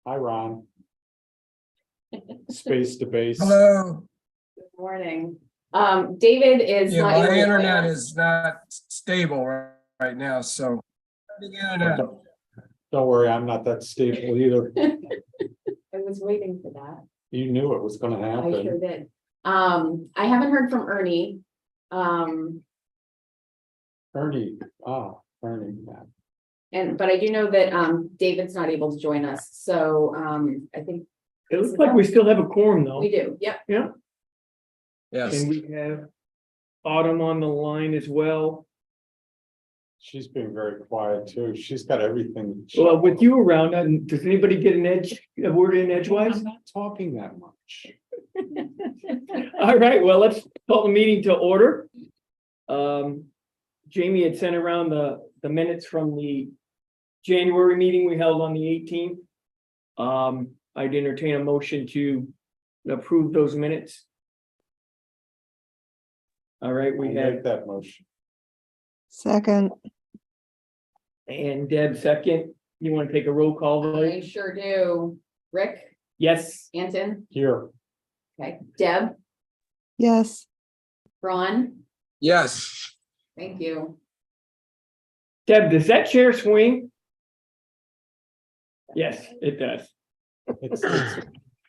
Hi, Ron. Space to base. Hello. Good morning. David is Yeah, not my able to join internet us. is not stable right now, so. Don't worry, I'm not that stable either. I was waiting for that. You knew it was gonna I sure happen. did. I haven't heard from Ernie. Ernie, Ernie, yeah. But I do know that David's not able to join us, so I think It looks like we still have a quorum though. we do. Yep. Yeah, Yes, and we have Autumn on the line as well. She's being very quiet too. She's got everything. Well, with you around, does anybody get a word in edgewise? I'm not talking that much. All right, well, let's call the meeting to order. Jamie had sent around the minutes from the January meeting we held on the 18th. I'd entertain a motion to approve those minutes. All right, I'll we have, make that motion. Second, and Deb second. You want to take a roll call I vote? sure do. Rick, Yes. Anton, Here, okay, Deb, yes, Ron, yes, thank you. Deb, does that chair swing? Yes, it does.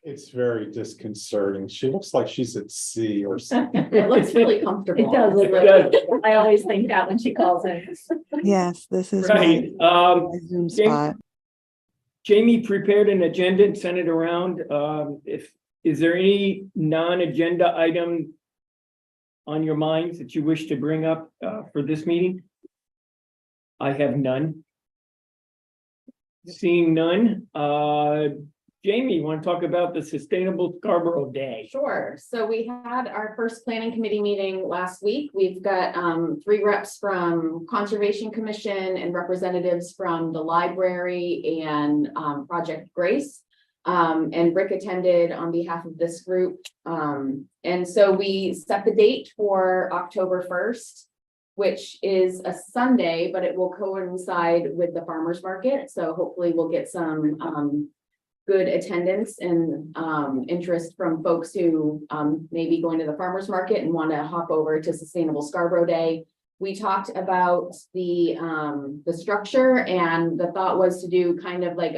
it's very disconcerting. She looks like she's at sea or something. It looks really comfortable. It does look It does. really, I always think that when she calls in. yes, this is Right, my Zoom Jamie- spot. Jamie prepared an agenda and sent it around. Is there any non-agenda item on your minds that you wish to bring up for this meeting? I have none. Seeing none, Jamie, you want to talk about the Sustainable Scarborough Day? Sure. So we had our first planning committee meeting last week. We've got 3 reps from Conservation Commission and representatives from the library and Project Grace. And Rick attended on behalf of this group. And so we set the date for October 1st, which is a Sunday, but it will coincide with the farmers market. So hopefully we'll get some good attendance and interest from folks who may be going to the farmers market and want to hop over to Sustainable Scarborough Day. We talked about the structure, and the thought was to do kind of like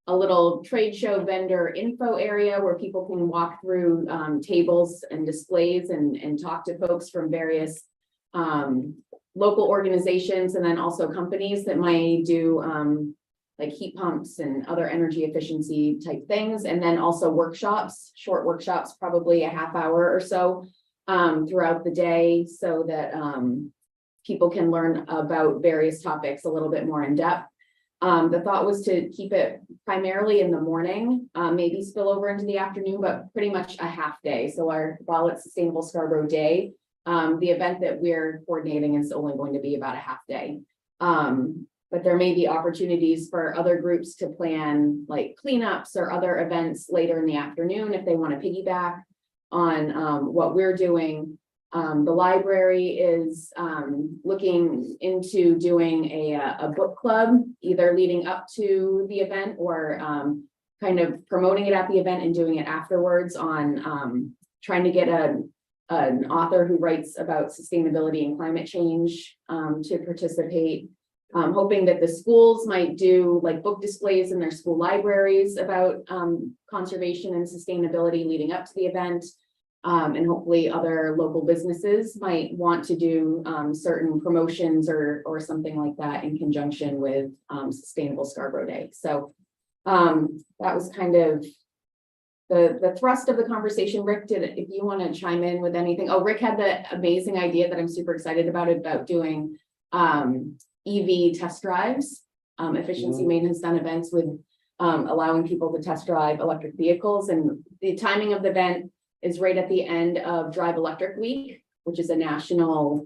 a little trade show vendor info area where people can walk through tables and displays and talk to folks from various local organizations, and then also companies that might do like heat pumps and other energy efficiency type things. And then also workshops, short workshops, probably a half hour or so throughout the day, so that people can learn about various topics a little bit more in depth. The thought was to keep it primarily in the morning, maybe spill over into the afternoon, but pretty much a half day. So while it's Sustainable Scarborough Day, the event that we're coordinating is only going to be about a half day. But there may be opportunities for other groups to plan like cleanups or other events later in the afternoon if they want to piggyback on what we're doing. The library is looking into doing a book club, either leading up to the event or kind of promoting it at the event and doing it afterwards, on trying to get an author who writes about sustainability and climate change to participate. Hoping that the schools might do like book displays in their school libraries about conservation and sustainability leading up to the event. And hopefully other local businesses might want to do certain promotions or something like that in conjunction with Sustainable Scarborough Day. So that was kind of the thrust of the conversation. Rick, if you want to chime in with anything. Oh, Rick had the amazing idea that I'm super excited about doing EV test drives. Efficiency Maine has done events with allowing people to test drive electric vehicles, and the timing of the event is right at the end of Drive Electric Week, which is a national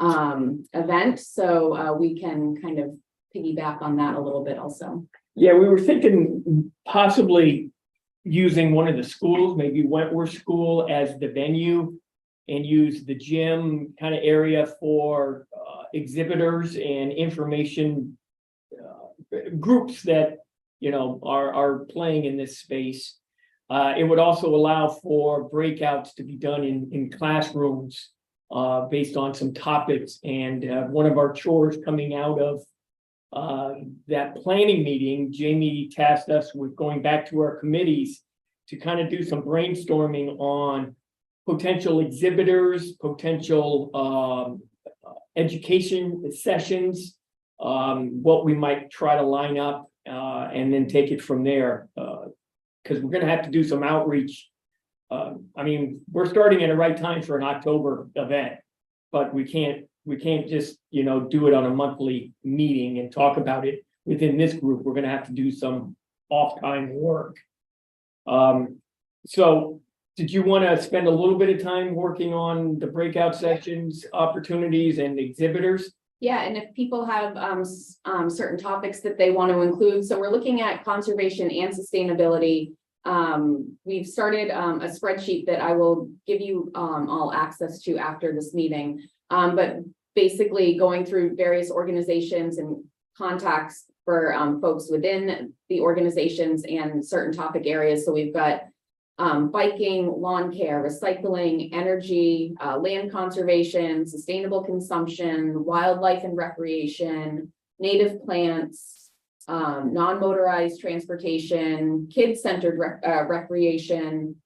event. So we can kind of piggyback on that a little bit also. Yeah, we were thinking possibly using one of the schools, maybe Wentworth School, as the venue, and use the gym kind of area for exhibitors and information groups that are playing in this space. It would also allow for breakouts to be done in classrooms based on some topics. And one of our chores coming out of that planning meeting, Jamie tasked us with going back to our committees to kind of do some brainstorming on potential exhibitors, potential education sessions, what we might try to line up and then take it from there. Because we're going to have to do some outreach. We're starting at the right time for an October event, but we can't just, do it on a monthly meeting and talk about it within this group. We're going to have to do some off-time work. So did you want to spend a little bit of time working on the breakout sessions, opportunities, and exhibitors? Yeah, and if people have certain topics that they want to include, so we're looking at conservation and sustainability. We've started a spreadsheet that I will give you all access to after this meeting. But basically going through various organizations and contacts for folks within the organizations and certain topic areas. So we've got biking, lawn care, recycling, energy, land conservation, sustainable consumption, wildlife and recreation, native plants, non-motorized transportation, kid-centered recreation,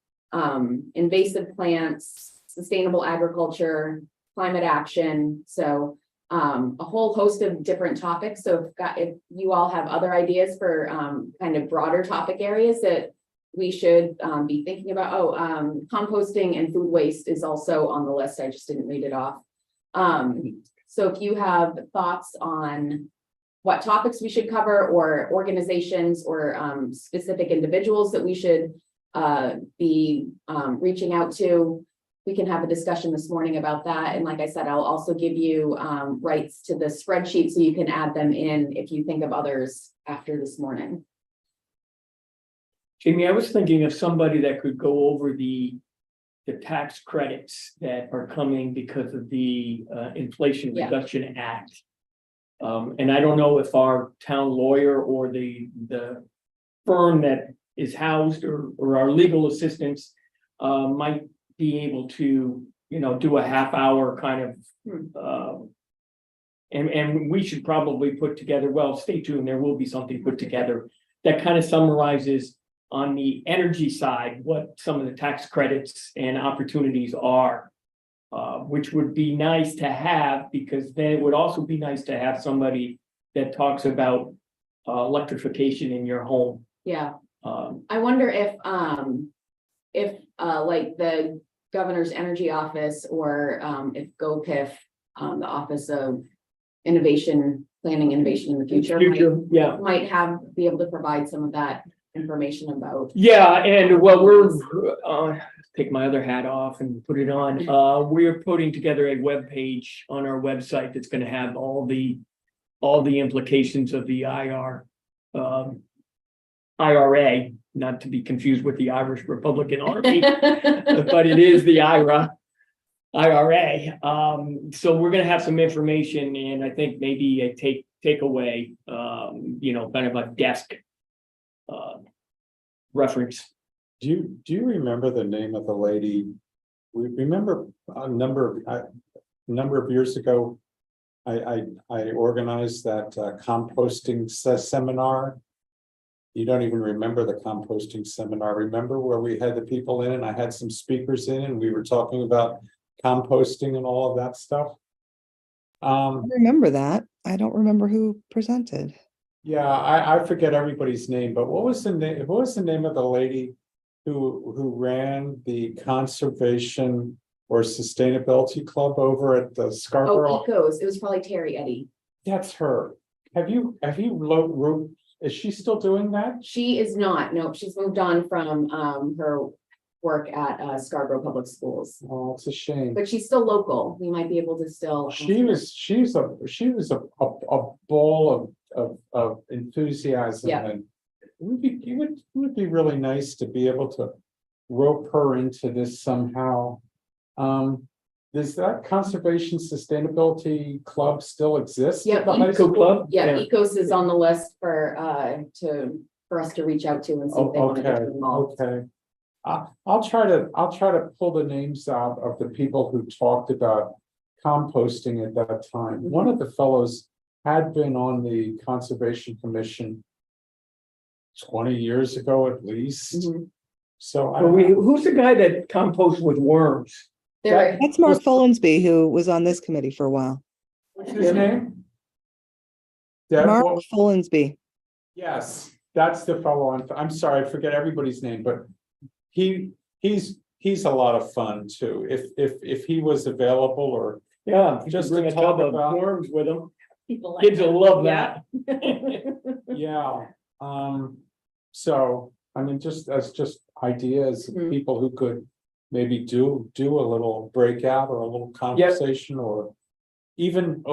invasive plants, sustainable agriculture, climate action. So a whole host of different topics. So if you all have other ideas for kind of broader topic areas that we should be thinking about. Composting and food waste is also on the list. I just didn't read it off. So if you have thoughts on what topics we should cover, or organizations or specific individuals that we should be reaching out to, we can have a discussion this morning about that. And like I said, I'll also give you rights to the spreadsheet so you can add them in if you think of others after this morning. Jamie, I was thinking of somebody that could go over the tax credits that are coming because of the Inflation Reduction Act. And I don't know if our town lawyer or the firm that is housed or our legal assistants might be able to, do a half hour kind of, and we should probably put together, well, stay tuned, there will be something put together that kind of summarizes on the energy side what some of the tax credits and opportunities are, which would be nice to have, because then it would also be nice to have somebody that talks about electrification in your home. Yeah. I wonder if like the governor's energy office, or if GoPIF, the Office of Innovation, Planning Innovation in the Future, might be able to provide some of that information about. Yeah, and well, we're take my other hat off and put it on. We're putting together a web page on our website that's going to have all the implications of the IRA, not to be confused with the Irish Republican Army, but it is the IRA. So we're going to have some information, and I think maybe a takeaway, kind of a desk reference. Do you remember the name of the lady? We remember a number of years ago, I organized that composting seminar. You don't even remember the composting seminar. Remember where we had the people in and I had some speakers in and we were talking about composting and all of that stuff? I remember that. I don't remember who presented. Yeah, I forget everybody's name, but what was the name of the lady who ran the conservation or sustainability club over at the Scarborough? Oh, Ecos. It was probably Terry Eddy. That's her. Have you is she still doing that? She is not. No, she's moved on from her work at Scarborough Public Schools. Oh, it's a shame. But she's still local. We might be able to still. She was a ball of enthusiasm, Yeah. and it would be really nice to be able to rope her into this somehow. Does that conservation sustainability club still exist? Yeah, at the high Ecos school? Club? Yeah, Ecos is on the list for to for us to reach out to and see if they want to get involved. Okay. I'll try to pull the names out of the people who talked about composting at that time. One of the fellows had been on the Conservation Commission 20 years ago at least. Mhm. So I Well, who's the guy that composts with worms? There, That's Mark Follinsby, who was on this committee for a while. What's his name? Deb, Mark what was- Follinsby. Yes, that's the fellow. I'm sorry, I forget everybody's name, but he's a lot of fun too. If he was available or Yeah, Just just to bring a talk tub of about- worms with them. People like Kids that. will love Yeah. that. yeah. So I mean, just ideas of Mhm. people who could maybe do a little breakout or a little conversation or even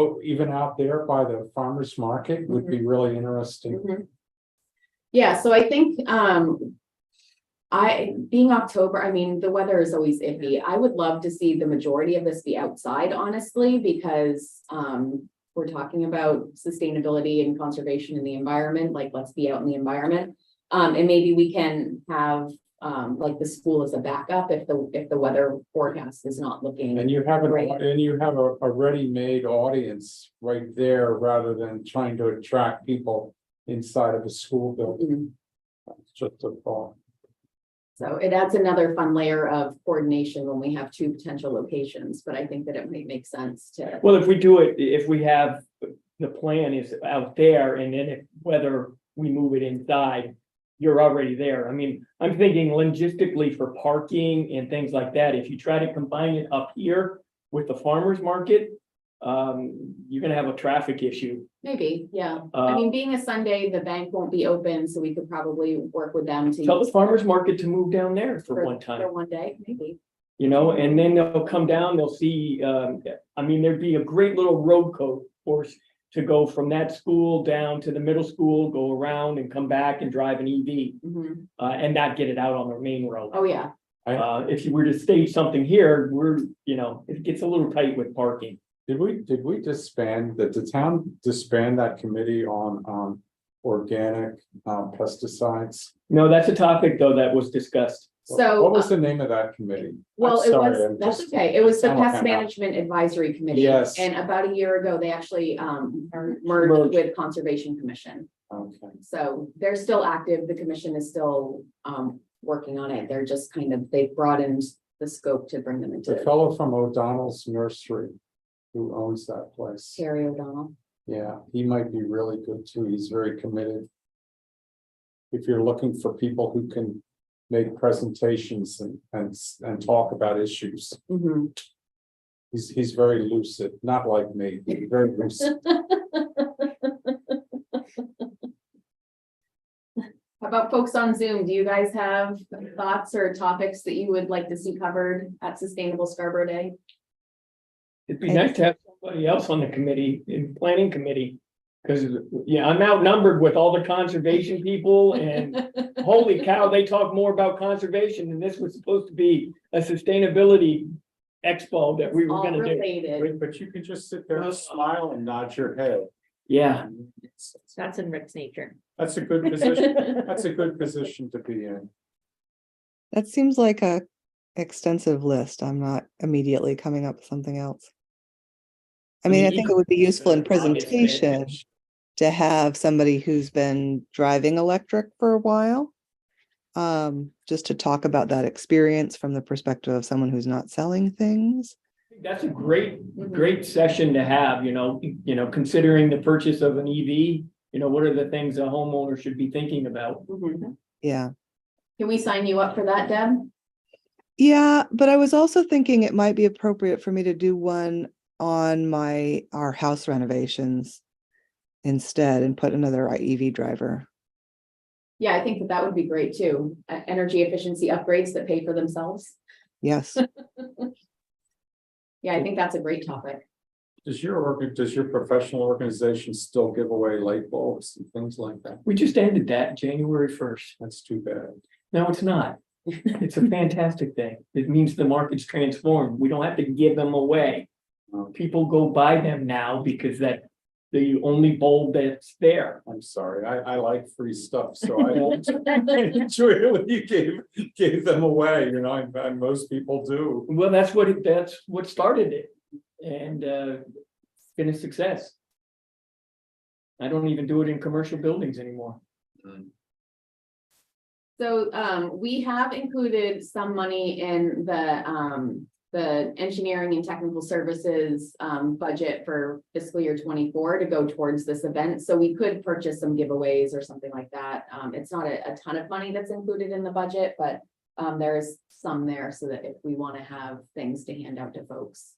out there by the farmer's market would be really interesting. Mhm. Yeah, so I think, being October, I mean, the weather is always iffy. I would love to see the majority of this be outside, honestly, because, we're talking about sustainability and conservation in the environment, like, let's be out in the environment. And maybe we can have, like the school as a backup if the weather forecast is not looking. And you have Right. a ready-made audience right there rather than trying to attract people inside of a school building. Mhm. Just a thought. So it adds another fun layer of coordination when we have two potential locations, but I think that it might make sense to. Well, if we do it, if we have, the plan is out there and then whether we move it inside, you're already there. I mean, I'm thinking logistically for parking and things like that, if you try to combine it up here with the farmer's market, you're gonna have a traffic issue. Maybe, yeah. I mean, being a Sunday, the bank won't be open, so we could probably work with them to. Tell the use farmer's market to move down there for one For time, one day, maybe. you know, and then they'll come down, they'll see, I mean, there'd be a great little road course to go from that school down to the middle school, go around and come back and drive an EV, Mhm. and not get it out on the main road. Oh, yeah. If you were to stage something here, it gets a little tight with parking. Did we disband, did the town disband that committee on organic pesticides? No, that's a topic though that was discussed. So, What was the name of that committee? well, I'm it sorry, was, I'm that's just- okay. It was the I'm looking Pest at- Management Advisory Committee. Yes. And about a year ago, they actually merged Merged. with Conservation Commission. Okay, So they're still active. The commission is still working on it. They're just they've broadened the scope to bring them the into fellow from O'Donnell's Nursery who owns that place. Terry O'Donnell. Yeah, he might be really good too. He's very committed. If you're looking for people who can make presentations and talk about issues, Mhm. he's very lucid, not like me, very lucid. How about folks on Zoom? Do you guys have thoughts or topics that you would like to see covered at Sustainable Scarborough Day? It'd be nice to have somebody else on the committee, in planning committee. Cause yeah, I'm outnumbered with all the conservation people and holy cow, they talk more about conservation and this was supposed to be a sustainability expo that we were All gonna do. related. But you can just sit there and smile and nod your head. Yeah, That's in Rick's nature. That's a good position. That's a good position to be in. That seems like a extensive list. I'm not immediately coming up with something else. I mean, I think it would be useful in presentation to have somebody who's been driving electric for a while. Just to talk about that experience from the perspective of someone who's not selling things. that's a great session to have, considering the purchase of an EV, what are the things a homeowner should be thinking about? Mhm. Yeah. Can we sign you up for that, Deb? Yeah, but I was also thinking it might be appropriate for me to do one on our house renovations instead and put another EV driver. Yeah, I think that would be great too. Energy efficiency upgrades that pay for themselves. Yes. Yeah, I think that's a great topic. Does your professional organization still give away light bulbs and things like that? We just ended that January 1st. That's too bad. No, it's not. It's a fantastic thing. It means the market's transformed. We don't have to give them away. Oh. People go buy them now because that the only bulb that's there. I'm sorry, I like free stuff, so I enjoy it when you gave them away, you know, and most people do. Well, that's what started it, and it's been a success. I don't even do it in commercial buildings anymore. So we have included some money in the engineering and technical services budget for fiscal year 24 to go towards this event. So we could purchase some giveaways or something like that. It's not a ton of money that's included in the budget, but there's some there so that if we want to have things to hand out to folks,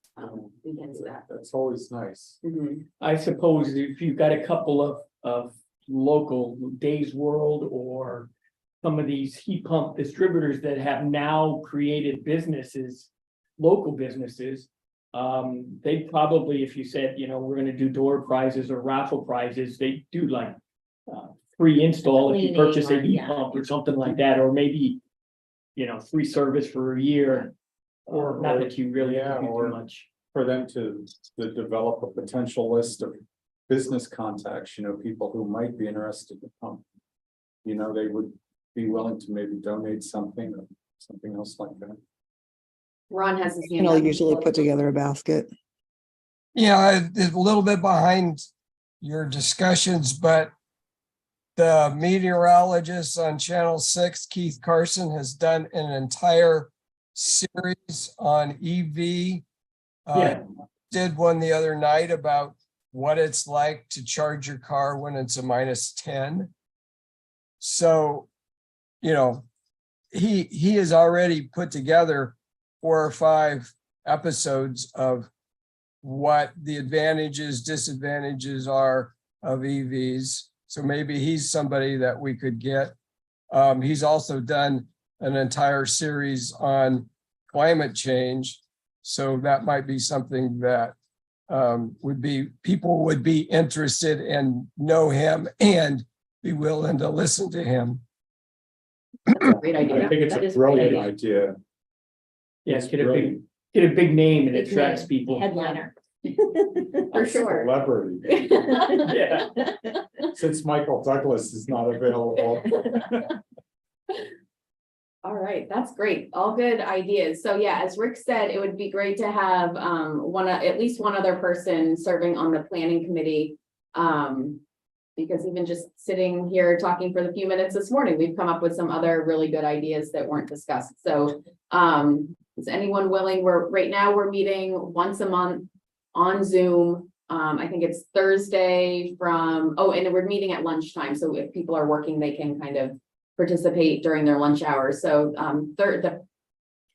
we can do that. That's always nice. Mhm. I suppose if you've got a couple of local Days World or some of these heat pump distributors that have now created businesses, local businesses, they probably, if you said, you know, we're gonna do door prizes or raffle prizes, they do like free install if you Cleaning purchase a or- heat yeah. pump or something like that, or maybe, you know, free service for a year. Or not that you really have to do or too much. for them to develop a potential list of business contacts, you know, people who might be interested in pump. You know, they would be willing to maybe donate something or something else like that. Ron has his hand And I'll up. usually put together a basket. Yeah, it's a little bit behind your discussions, but the meteorologist on Channel 6, Keith Carson, has done an entire series on EV. Yeah. Did one the other night about what it's like to charge your car when it's a -10. So, you know, he has already put together 4 or 5 episodes of what the advantages, disadvantages are of EVs. So maybe he's somebody that we could get. He's also done an entire series on climate change. So that might be something that people would be interested and know him and be willing to listen to him. That's a great I idea. think it's That a is a great brilliant idea. idea. Yes, It's get a brilliant. big name and Big attracts name, people. Headliner. For A sure. Celebrity, Yeah. since Michael Douglas is not available. All right, that's great. All good ideas. So yeah, as Rick said, it would be great to have at least one other person serving on the planning committee. Because even just sitting here talking for the few minutes this morning, we've come up with some other really good ideas that weren't discussed. So is anyone willing? Right now we're meeting once a month on Zoom. I think it's Thursday and we're meeting at lunchtime. So if people are working, they can kind of participate during their lunch hours. So the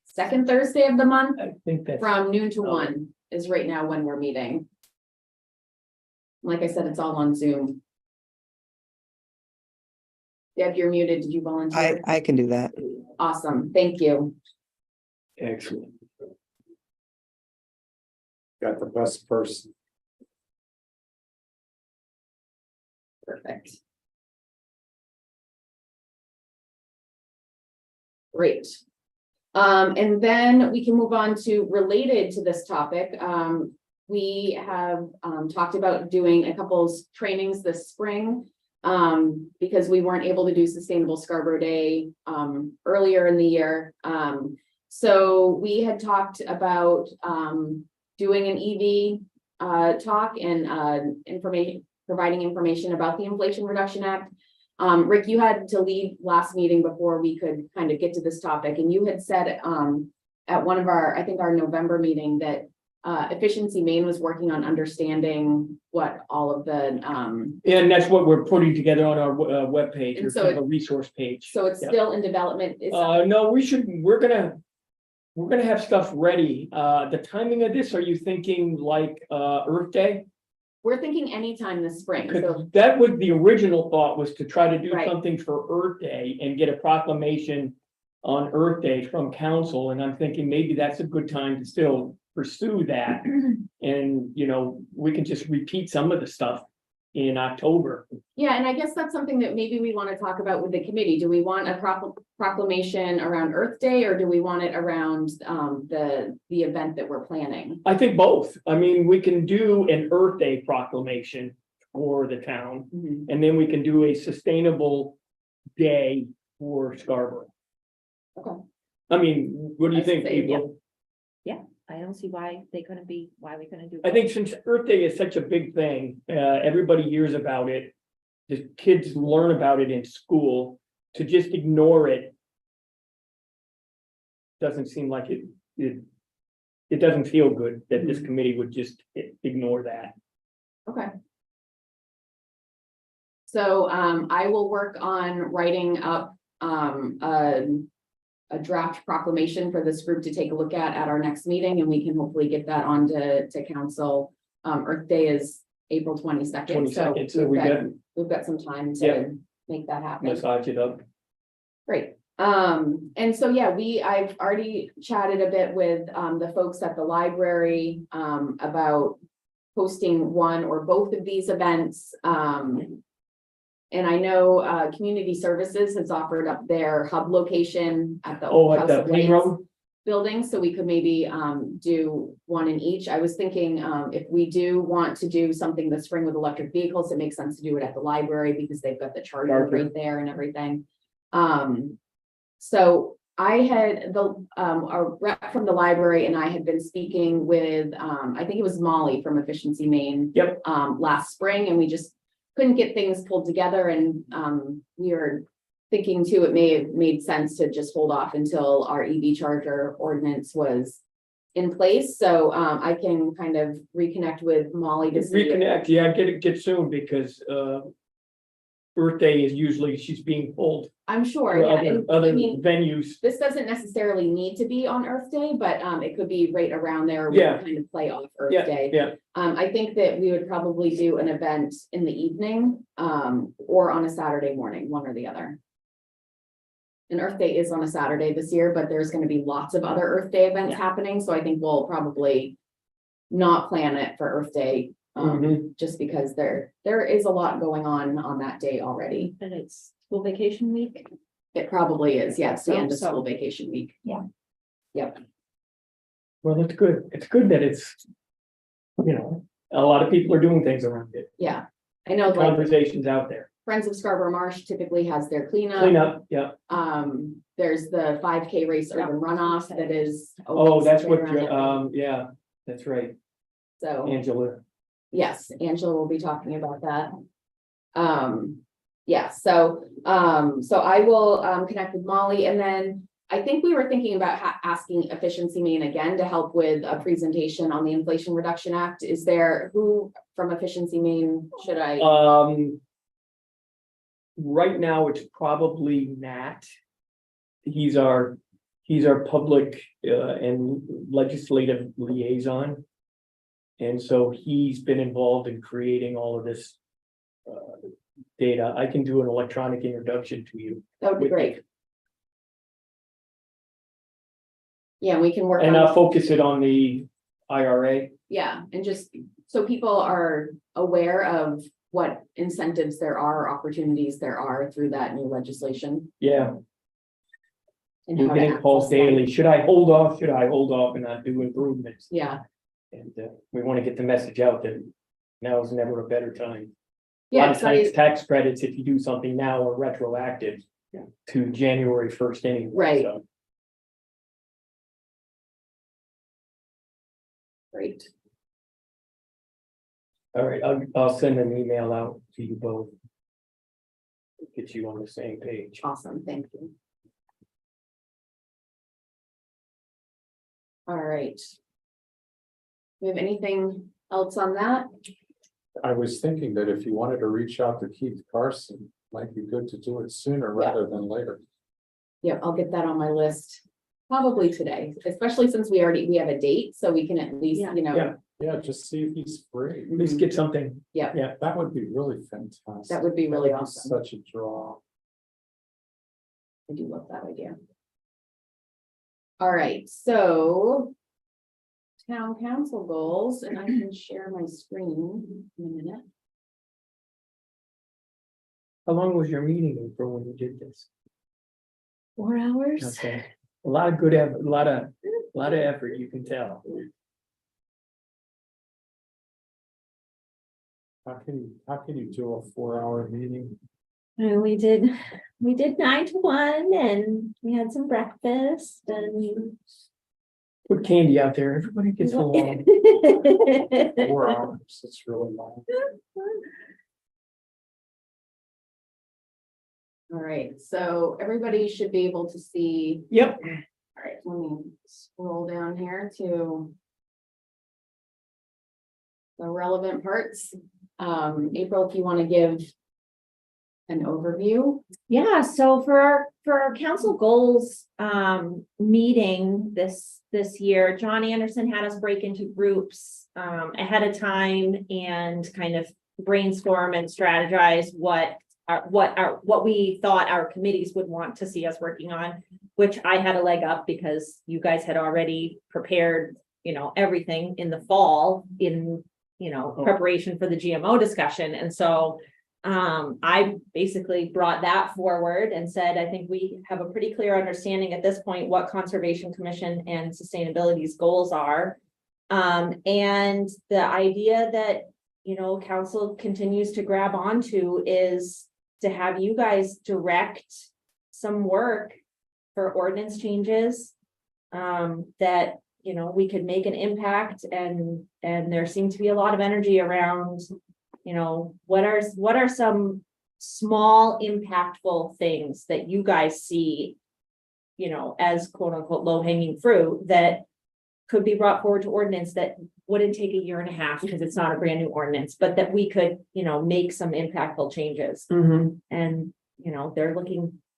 second Thursday of the month I think that's. from noon to Oh. 1 is right now when we're meeting. Like I said, it's all on Zoom. Deb, you're muted. Did you volunteer? I can do that. Awesome. Thank you. Excellent. Got the best person. Perfect. Great. And then we can move on to related to this topic. We have talked about doing a couple trainings this spring because we weren't able to do Sustainable Scarborough Day earlier in the year. So we had talked about doing an EV talk and providing information about the Inflation Reduction Act. Rick, you had to leave last meeting before we could kind of get to this topic, and you had said at one of our November meeting that Efficiency Maine was working on understanding what all of the And that's what we're putting together on our webpage, And or so kind of a resource page. so it's Yeah. still in development. No, we're gonna have stuff ready. The timing of this, are you thinking like Earth Day? We're thinking anytime this spring. So Because that was the original thought, was to try to do Right. something for Earth Day and get a proclamation on Earth Day from council, and I'm thinking maybe that's a good time to still pursue that. And, you know, we can just repeat some of the stuff in October. yeah, and I guess that's something that maybe we want to talk about with the committee. Do we want a proclamation around Earth Day, or do we want it around the event that we're planning? I think both. I mean, we can do an Earth Day proclamation, for the town. Mhm. And then we can do a sustainable day for Scarborough. Okay. I mean, what do you That's think, the same, yeah. people? I don't see why we couldn't do. I think since Earth Day is such a big thing, everybody hears about it. The kids learn about it in school, to just ignore it. Doesn't seem like it doesn't feel good that this committee would just ignore that. Okay. So I will work on writing up a draft proclamation for this group to take a look at our next meeting, and we can hopefully get that on to council. Earth Day is April 22nd, so 22nd, so we've got some time Yeah. to make that happen. massage it up. Great. And so, yeah, I've already chatted a bit with, the folks at the library, about hosting one or both of these events. And I know, Community Services has offered up their hub location at the Oh, at House the of Plain Lights Road? building, so we could maybe, do one in each. I was thinking, if we do want to do something this spring with electric vehicles, it makes sense to do it at the library because they've got the charger Charger. right there and everything. So I had a rep from the library and I had been speaking with, I think it was Molly from Efficiency Maine. Yep. Last spring, and we just couldn't get things pulled together, and, we were thinking too, it may have made sense to just hold off until our EV charger ordinance was in place. So, I can kind of reconnect with Molly to see. Reconnect, yeah, get soon, because Earth Day is usually, she's being pulled I'm sure, for yeah, and I other mean, venues. this doesn't necessarily need to be on Earth Day, but it could be right around there. We Yeah. can kind of play off Earth Yeah, Day. yeah. I think that we would probably do an event in the evening, or on a Saturday morning, one or the other. And Earth Day is on a Saturday this year, but there's gonna be lots of other Earth Day events happening, so I think we'll probably not plan it for Earth Day. Just because there is a lot going on that day already. And it's school vacation week. It probably is, yes, the end of So- school vacation week. Yeah. Yep. Well, it's good. It's good that it's, a lot of people are doing things around it. Yeah, I know, like Conversations out there. Friends of Scarborough Marsh typically has their Clean cleanup. up, yeah. There's the 5K race urban runoff that is. Oh, always that's right what, around that day. yeah, that's right. So, Angela. yes, Angela will be talking about that. Yeah, so I will connect with Molly, and then I think we were thinking about asking Efficiency Maine again to help with a presentation on the Inflation Reduction Act. Is there, who from Efficiency Maine should I? Right now, it's probably Nat. He's our public and legislative liaison. And so he's been involved in creating all of this data. I can do an electronic introduction to you. That would be great. Yeah, we can work And on, I'll focus it on the IRA. yeah, and just so people are aware of what incentives there are, opportunities there are through that new legislation. Yeah, And we're how to getting calls access them. daily. Should I hold off? Should I hold off and not do improvements? Yeah, And we want to get the message out that now is never a better time. A lot yeah, of so times tax credits, if you do something now, are retroactive to January 1st anyway. Right. So, great. all right, I'll send an email out to you both. Get you on the same page. Awesome, thank you. All right. We have anything else on that? I was thinking that if you wanted to reach out to Keith Carson, might be good to do it sooner rather than later. Yep, I'll get that on my list. Probably today, especially since we have a date, so we can at least, Yeah. Yeah. Yeah, just see if he's free. At least get something. That would be really fantastic. That would be really That would awesome. Such a draw. I do love that idea. All right, so town council goals, and I can share my screen in a minute. How long was your meeting for when you did this? 4 hours. Okay, a lot of good, a lot of effort, you can tell. how can you do a 4-hour meeting? And we did 9 to 1 and we had some breakfast and. Put candy out there, everybody gets along. 4 hours, it's really long. All right, so everybody should be able to see. Yep, All right, let me scroll down here to the relevant parts. April, if you want to give an overview. Yeah, so for our council goals meeting this year, John Anderson had us break into groups ahead of time and kind of brainstorm and strategize what we thought our committees would want to see us working on, which I had a leg up because you guys had already prepared, everything in the fall in, preparation for the GMO discussion. And so I basically brought that forward and said, I think we have a pretty clear understanding at this point what Conservation Commission and sustainability's goals are. And the idea that, council continues to grab onto is to have you guys direct some work for ordinance changes that, we could make an impact, and there seemed to be a lot of energy around, what are some small impactful things that you guys see, as quote unquote low hanging fruit that could be brought forward to ordinance that wouldn't take 1.5 years because it's not a brand new ordinance, but that we could, make some impactful changes. mhm, And,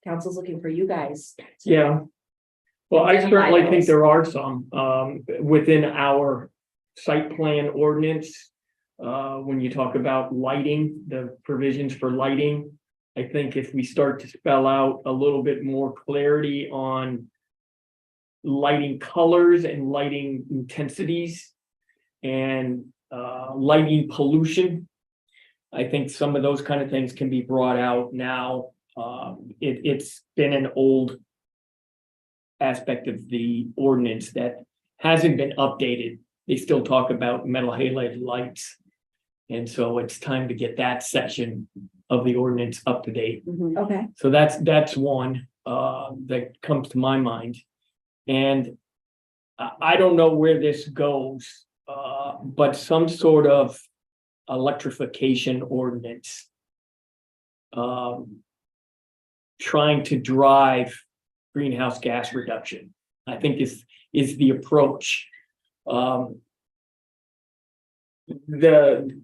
council's looking for you guys. to- yeah. Well, I Identify certainly think those. there are some, within our site plan ordinance. When you talk about lighting, the provisions for lighting, I think if we start to spell out a little bit more clarity on lighting colors and lighting intensities and lighting pollution, I think some of those kind of things can be brought out now. It's been an old aspect of the ordinance that hasn't been updated. They still talk about metal halide lights. And so it's time to get that section of the ordinance up to date. Mhm. Okay, So that's one that comes to my mind. And I don't know where this goes, but some sort of electrification ordinance. Trying to drive greenhouse gas reduction, I think is the approach. The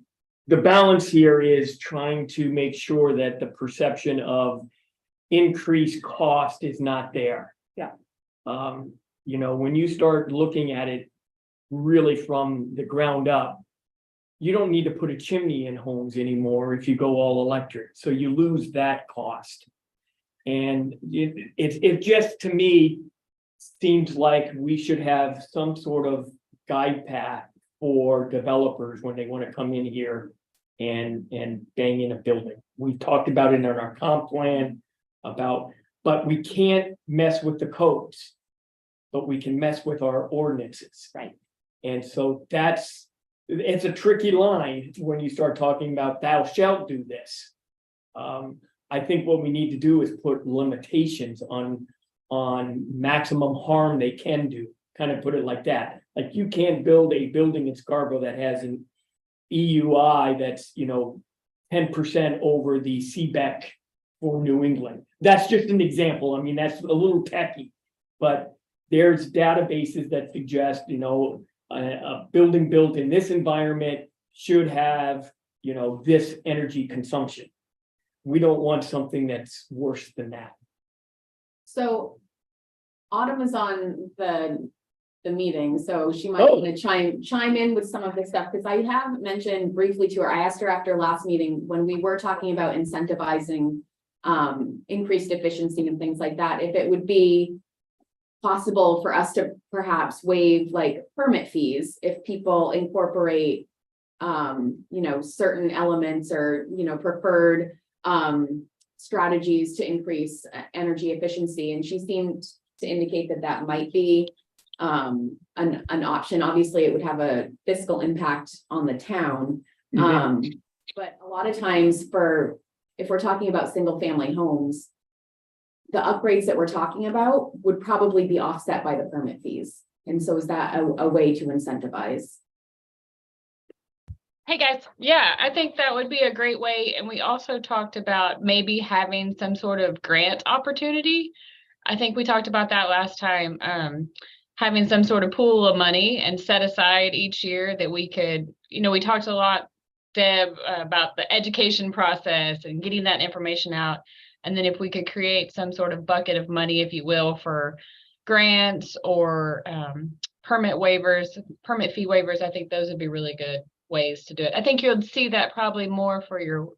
balance here is trying to make sure that the perception of increased cost is not there. Yeah. When you start looking at it really from the ground up, you don't need to put a chimney in homes anymore if you go all electric, so you lose that cost. And it just, to me, seems like we should have some sort of guide path for developers when they want to come in here and bang in a building. We've talked about it in our comp plan but we can't mess with the codes, but we can mess with our ordinances. right. And so it's a tricky line when you start talking about thou shalt do this. I think what we need to do is put limitations on maximum harm they can do, kind of put it like that. Like you can't build a building in Scarborough that has an EUI that's, 10% over the CBEC for New England. That's just an example. I mean, that's a little techy, but there's databases that suggest, a building built in this environment should have, this energy consumption. We don't want something that's worse than that. So Autumn is on the meeting, so she might Oh. want to chime in with some of this stuff, because I have mentioned briefly to her, I asked her after last meeting, when we were talking about incentivizing increased efficiency and things like that, if it would be possible for us to perhaps waive like permit fees if people incorporate certain elements or preferred strategies to increase energy efficiency. And she seemed to indicate that that might be an option. Obviously, it would have a fiscal impact on the town. But a lot of times if we're talking about single family homes, the upgrades that we're talking about would probably be offset by the permit fees. And so is that a way to incentivize? Hey guys, yeah, I think that would be a great way. And we also talked about maybe having some sort of grant opportunity. I think we talked about that last time, having some sort of pool of money and set aside each year that we could, we talked a lot, Deb, about the education process and getting that information out. And then if we could create some sort of bucket of money, if you will, for grants or permit fee waivers, I think those would be really good ways to do it. I think you'll see that probably more for your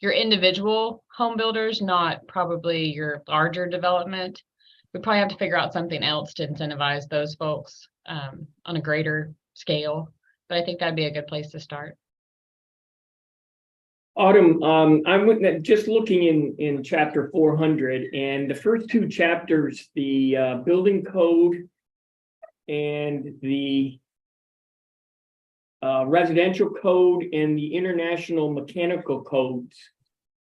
individual home builders, not probably your larger development. We probably have to figure out something else to incentivize those folks on a greater scale, but I think that'd be a good place to start. Autumn, I'm just looking in chapter 400, and the first two chapters, the building code and the residential code and the international mechanical codes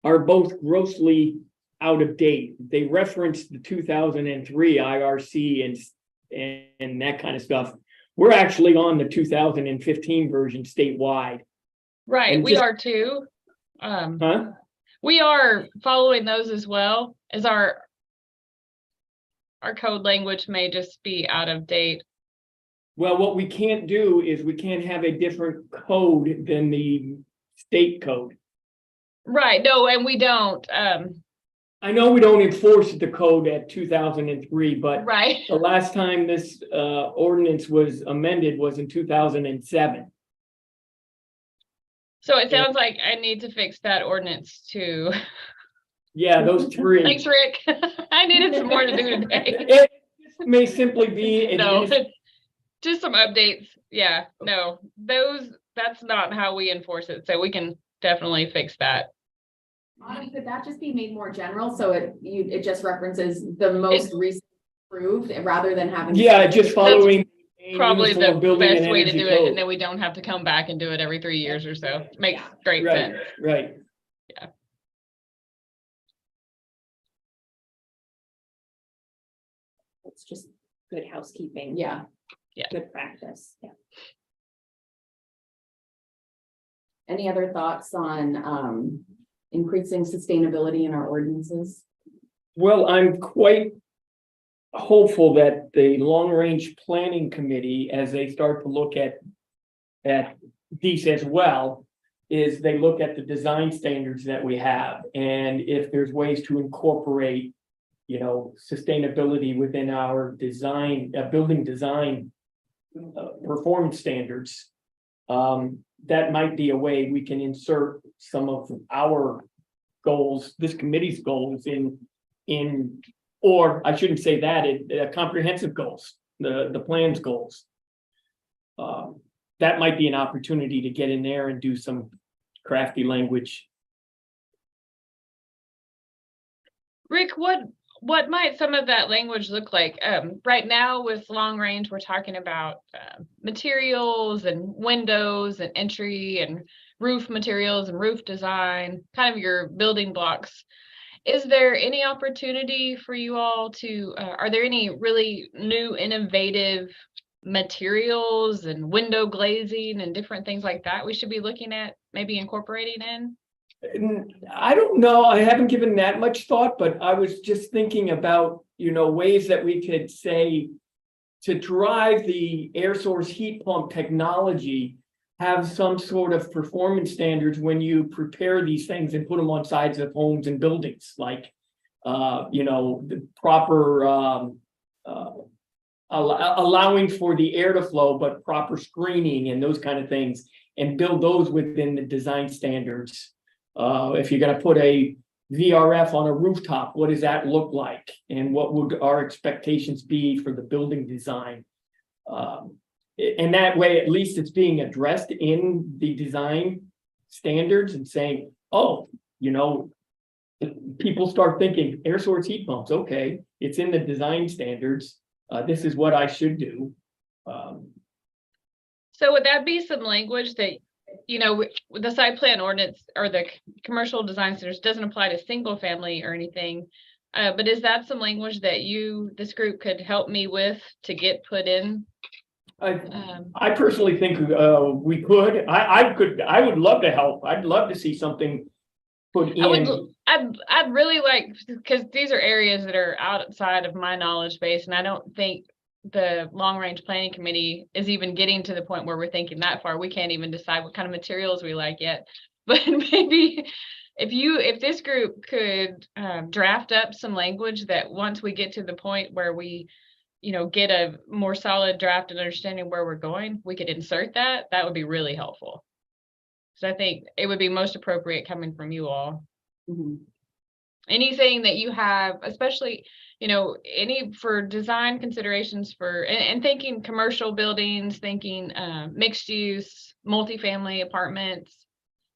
are both grossly out of date. They reference the 2003 IRC and that kind of stuff. We're actually on the 2015 version statewide. Right, And we just- are too. Huh? We are following those as well, as our code language may just be out of date. Well, what we can't do is we can't have a different code than the state code. Right, no, and we don't, I know we don't enforce the code at 2003, but right. the last time this ordinance was amended was in 2007. So it sounds like I need to fix that ordinance too. Yeah, those three. Thanks, Rick. I needed some more to do today. It may simply be No, just some updates. Yeah, no, that's not how we enforce it. So we can definitely fix that. Autumn, could that just be made more general? So it just references the most recent approved rather than having. Yeah, just following. Probably the uniform building and best way to energy do it, code. and then we don't have to come back and do it every 3 years or so. Makes great Right, sense. right. Yeah. It's just good housekeeping. Yeah. Good practice. Yeah. Any other thoughts on increasing sustainability in our ordinances? Well, I'm quite hopeful that the Long-Range Planning Committee, as they start to look at these as well, is they look at the design standards that we have, and if there's ways to incorporate, sustainability within our design, building design performance standards, that might be a way we can insert some of our goals, this committee's goals in, or I shouldn't say that, comprehensive goals, the plan's goals. That might be an opportunity to get in there and do some crafty language. Rick, what might some of that language look like? Right now with long range, we're talking about materials and windows and entry and roof materials and roof design, kind of your building blocks. Is there any opportunity for you all to, are there any really new innovative materials and window glazing and different things like that we should be looking at, maybe incorporating in? I don't know. I haven't given that much thought, but I was just thinking about, ways that we could say to drive the air source heat pump technology, have some sort of performance standards when you prepare these things and put them on sides of homes and buildings, like, the proper, allowing for the air to flow, but proper screening and those kind of things, and build those within the design standards. If you're going to put a VRF on a rooftop, what does that look like? And what would our expectations be for the building design? And that way, at least it's being addressed in the design standards and saying, oh, people start thinking air source heat pumps. Okay, it's in the design standards. This is what I should do. So would that be some language that the site plan ordinance or the commercial design centers doesn't apply to single family or anything. But is that some language that this group could help me with to get put in? I personally think we could. I would love to help. I'd love to see something put in. I'd really like, because these are areas that are outside of my knowledge base, and I don't think the long range planning committee is even getting to the point where we're thinking that far. We can't even decide what kind of materials we like yet. But maybe if this group could draft up some language that once we get to the point where we get a more solid draft and understanding where we're going, we could insert that would be really helpful. So I think it would be most appropriate coming from you all. Mm-hmm. Anything that you have, especially, any for design considerations and thinking commercial buildings, thinking mixed use, multifamily apartments,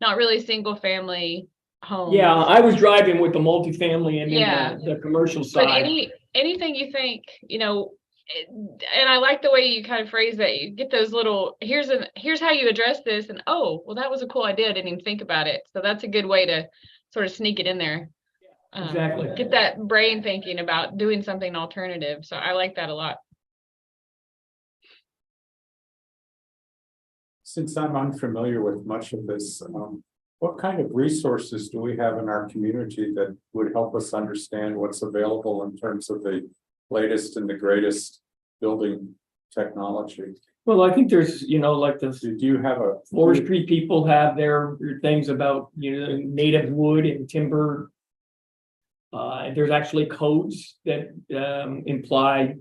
not really single family homes. Yeah, I was driving with the multifamily and Yeah. then the commercial But side. anything you think, and I like the way you kind of phrase that. You get those little, here's how you address this, and oh, well, that was a cool idea. I didn't even think about it. So that's a good way to sort of sneak it in there. Exactly. Get that brain thinking about doing something alternative. So I like that a lot. Since I'm unfamiliar with much of this, what kind of resources do we have in our community that would help us understand what's available in terms of the latest and the greatest building technology? Well, I think there's, like the Do you have a forestry people have their things about, native wood and timber. There's actually codes that imply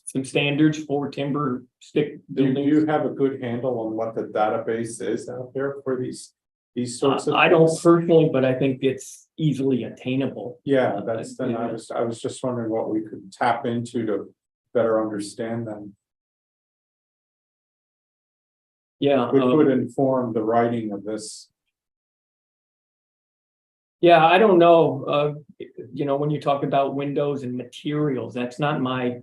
some standards for timber stick Do buildings. you have a good handle on what the database is out there for these sorts of? I don't things? personally, but I think it's easily attainable. Yeah, then Yeah. I was just wondering what we could tap into to better understand them. Yeah. Which would inform the writing of this. Yeah, I don't know. When you talk about windows and materials, that's not my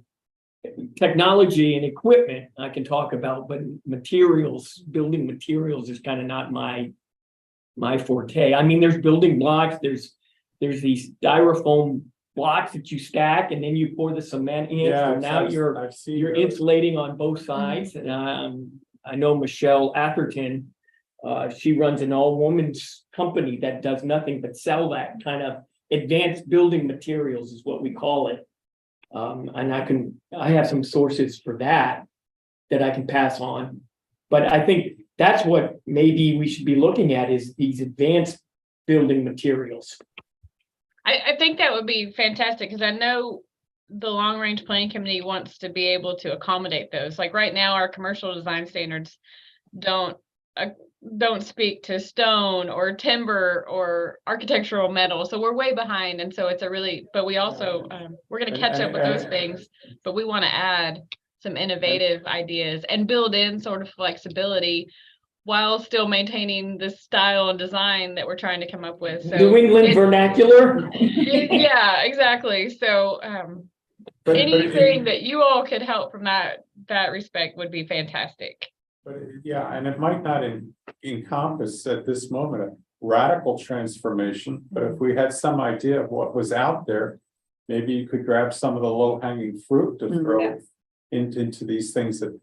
technology and equipment I can talk about, but materials, building materials is kind of not my forte. I mean, there's building blocks, there's these styrofoam blocks that you stack and then you pour the cement in. So now I've seen you're those. insulating on both sides. And I know Michelle Atherton, she runs an all-women's company that does nothing but sell that kind of advanced building materials is what we call it. And I have some sources for that I can pass on. But I think that's what maybe we should be looking at is these advanced building materials. I think that would be fantastic because I know the long range planning committee wants to be able to accommodate those. Like right now, our commercial design standards don't speak to stone or timber or architectural metal. So we're way behind. And so but we also, we're going to catch up with those things, but we want to add some innovative ideas and build in sort of flexibility while still maintaining the style and design that we're trying to come up with. So New England vernacular. Yeah, exactly. So anything that you all could help from that respect would be fantastic. But yeah, and it might not encompass at this moment a radical transformation, but if we had some idea of what was out there, maybe you could grab some of the low-hanging fruit to throw into these things that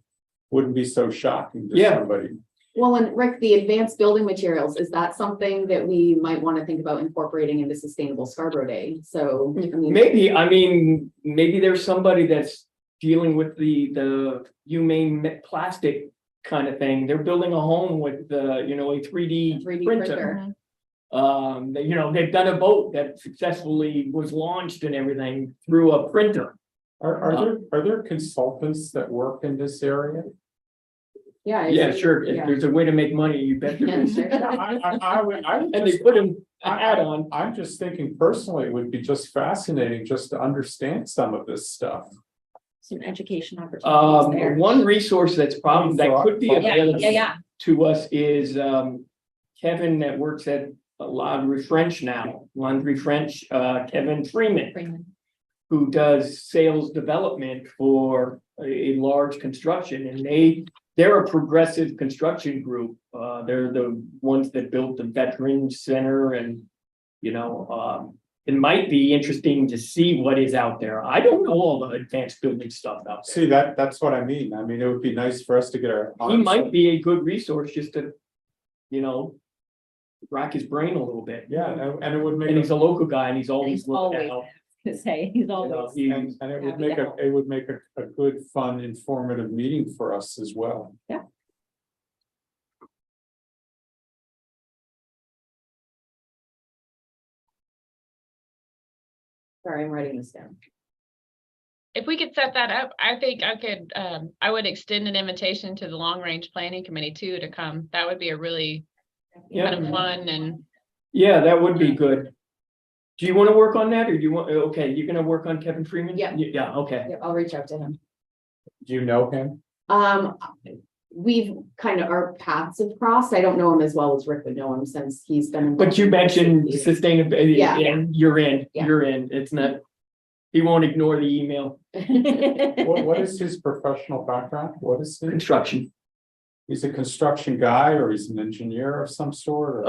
wouldn't be so shocking to somebody. Well, and Rick, the advanced building materials, is that something that we might want to think about incorporating into Sustainable Scarborough Day? So maybe there's somebody that's dealing with the humane plastic kind of thing. They're building a home with a 3D printer. They've done a boat that successfully was launched and everything through a printer. Are there consultants that work in this area? Yeah, sure. If there's a way to make money, you bet there is. I would And they put a hat on. I'm just thinking personally, it would be just fascinating just to understand some of this stuff. Some education opportunities there. One resource that could be available to us is Kevin that works at Laundry French now. Kevin Freeman, who does sales development for a large construction, and they they're a progressive construction group. They're the ones that built the Veterans Center and, you know, it might be interesting to see what is out there. I don't know all the advanced building stuff out there. See, that's what I mean. I mean, it would be nice for us to get our. He might be a good resource just to, you know, rack his brain a little bit. Yeah, and it would make. And he's a local guy and he's always He's looking always, at help. to say, he's You know, always. he- And it would Happy make to a, help. it would make a good, fun, informative meeting for us as well. Sorry, I'm writing this down. If we could set that up, I think I could, I would extend an invitation to the Long Range Planning Committee too to come. That would be a really kind of Yeah, fun and yeah, that would be good. Do you want to work on that or do you want, okay, you're gonna work on Kevin Freeman? Yeah. Yeah, okay. Yep, I'll reach out to him. Do you know him? We've kind of, our paths have crossed. I don't know him as well as Rick would know him since he's been. But you mentioned sustainability Yeah. and you're in, Yeah. you're in. It's not, he won't ignore the email. What is his professional background? What is he? Construction. He's a construction guy or he's an engineer of some sort or?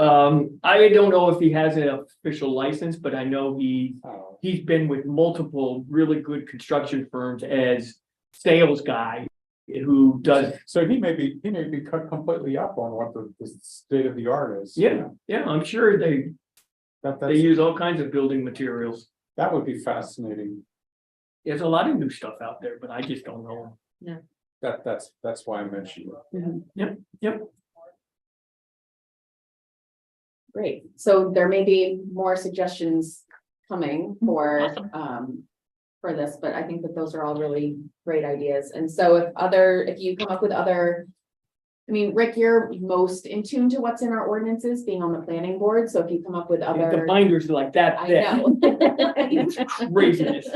I don't know if he has an official license, but I know Oh, he's been with multiple really good construction firms as sales guy who does, So he may be cut completely up on what the state of the art is. yeah, I'm sure they That's, use all kinds of building materials. that would be fascinating. There's a lot of new stuff out there, but I just don't know. That's why I mentioned it. Yep. Great. So there may be more suggestions coming for, for this, but I think that those are all really great ideas. And so if you come up with other, I mean, Rick, you're most in tune to what's in our ordinances, being on the planning board. So if you come up with The other. binders are like that I thick. know. It's craziness.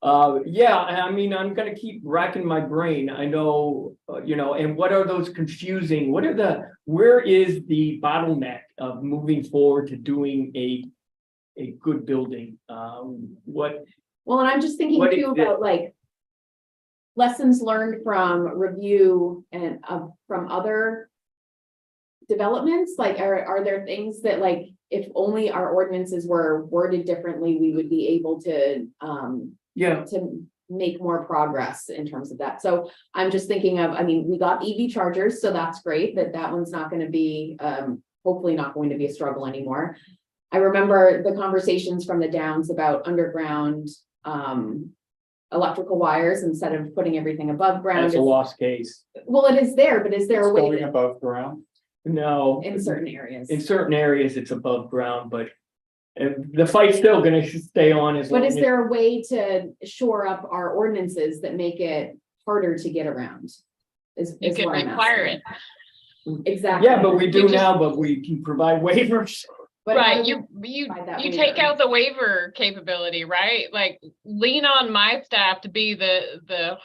Yeah, I mean, I'm gonna keep racking my brain. I know, you know, and what are those confusing, where is the bottleneck of moving forward to doing a good building? What, Well, and I'm just thinking What too is it? about like lessons learned from review and from other developments, like are there things that like, if only our ordinances were worded differently, we would be able to yeah, to make more progress in terms of that. So I'm just thinking of, I mean, we got EV chargers, so that's great that one's not going to be hopefully not going to be a struggle anymore. I remember the conversations from the Downs about underground electrical wires instead of putting everything above ground. that's a lost case. Well, it is there, but is there It's a way going to- above ground. No. in certain areas? In certain areas, it's above ground, but the fight's still gonna stay on as long But as. is there a way to shore up our ordinances that make it harder to get around? you could require it. Exactly. Yeah, but we do You just- now, but we can provide waivers. But how Right, do you provide that take waiver? out the waiver capability, right? Like lean on my staff to be the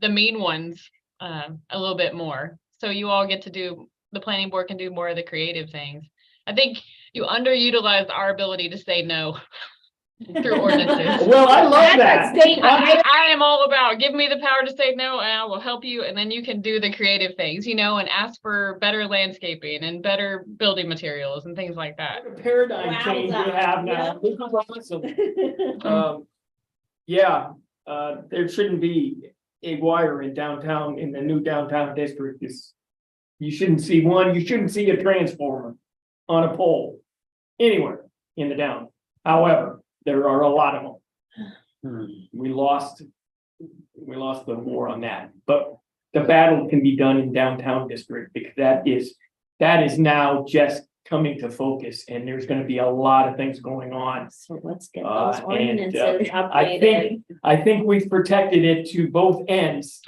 mean ones a little bit more. So you all get to do, the planning board can do more of the creative things. I think you underutilize our ability to say no through ordinances. Well, I love that. I am all about, give me the power to say no and I will help you. And then you can do the creative things, you know, and ask for better landscaping and better building materials and things like that. What a paradigm change we have now. This is awesome. Yeah, there shouldn't be a wire in downtown, in the new downtown district. You shouldn't see one, you shouldn't see a transformer on a pole anywhere in the down. However, there are a lot of them. We lost the war on that, but the battle can be done in downtown district because that is now just coming to focus and there's gonna be a lot of things going on. So let's get those And, ordinances I updated. think we've protected it to both ends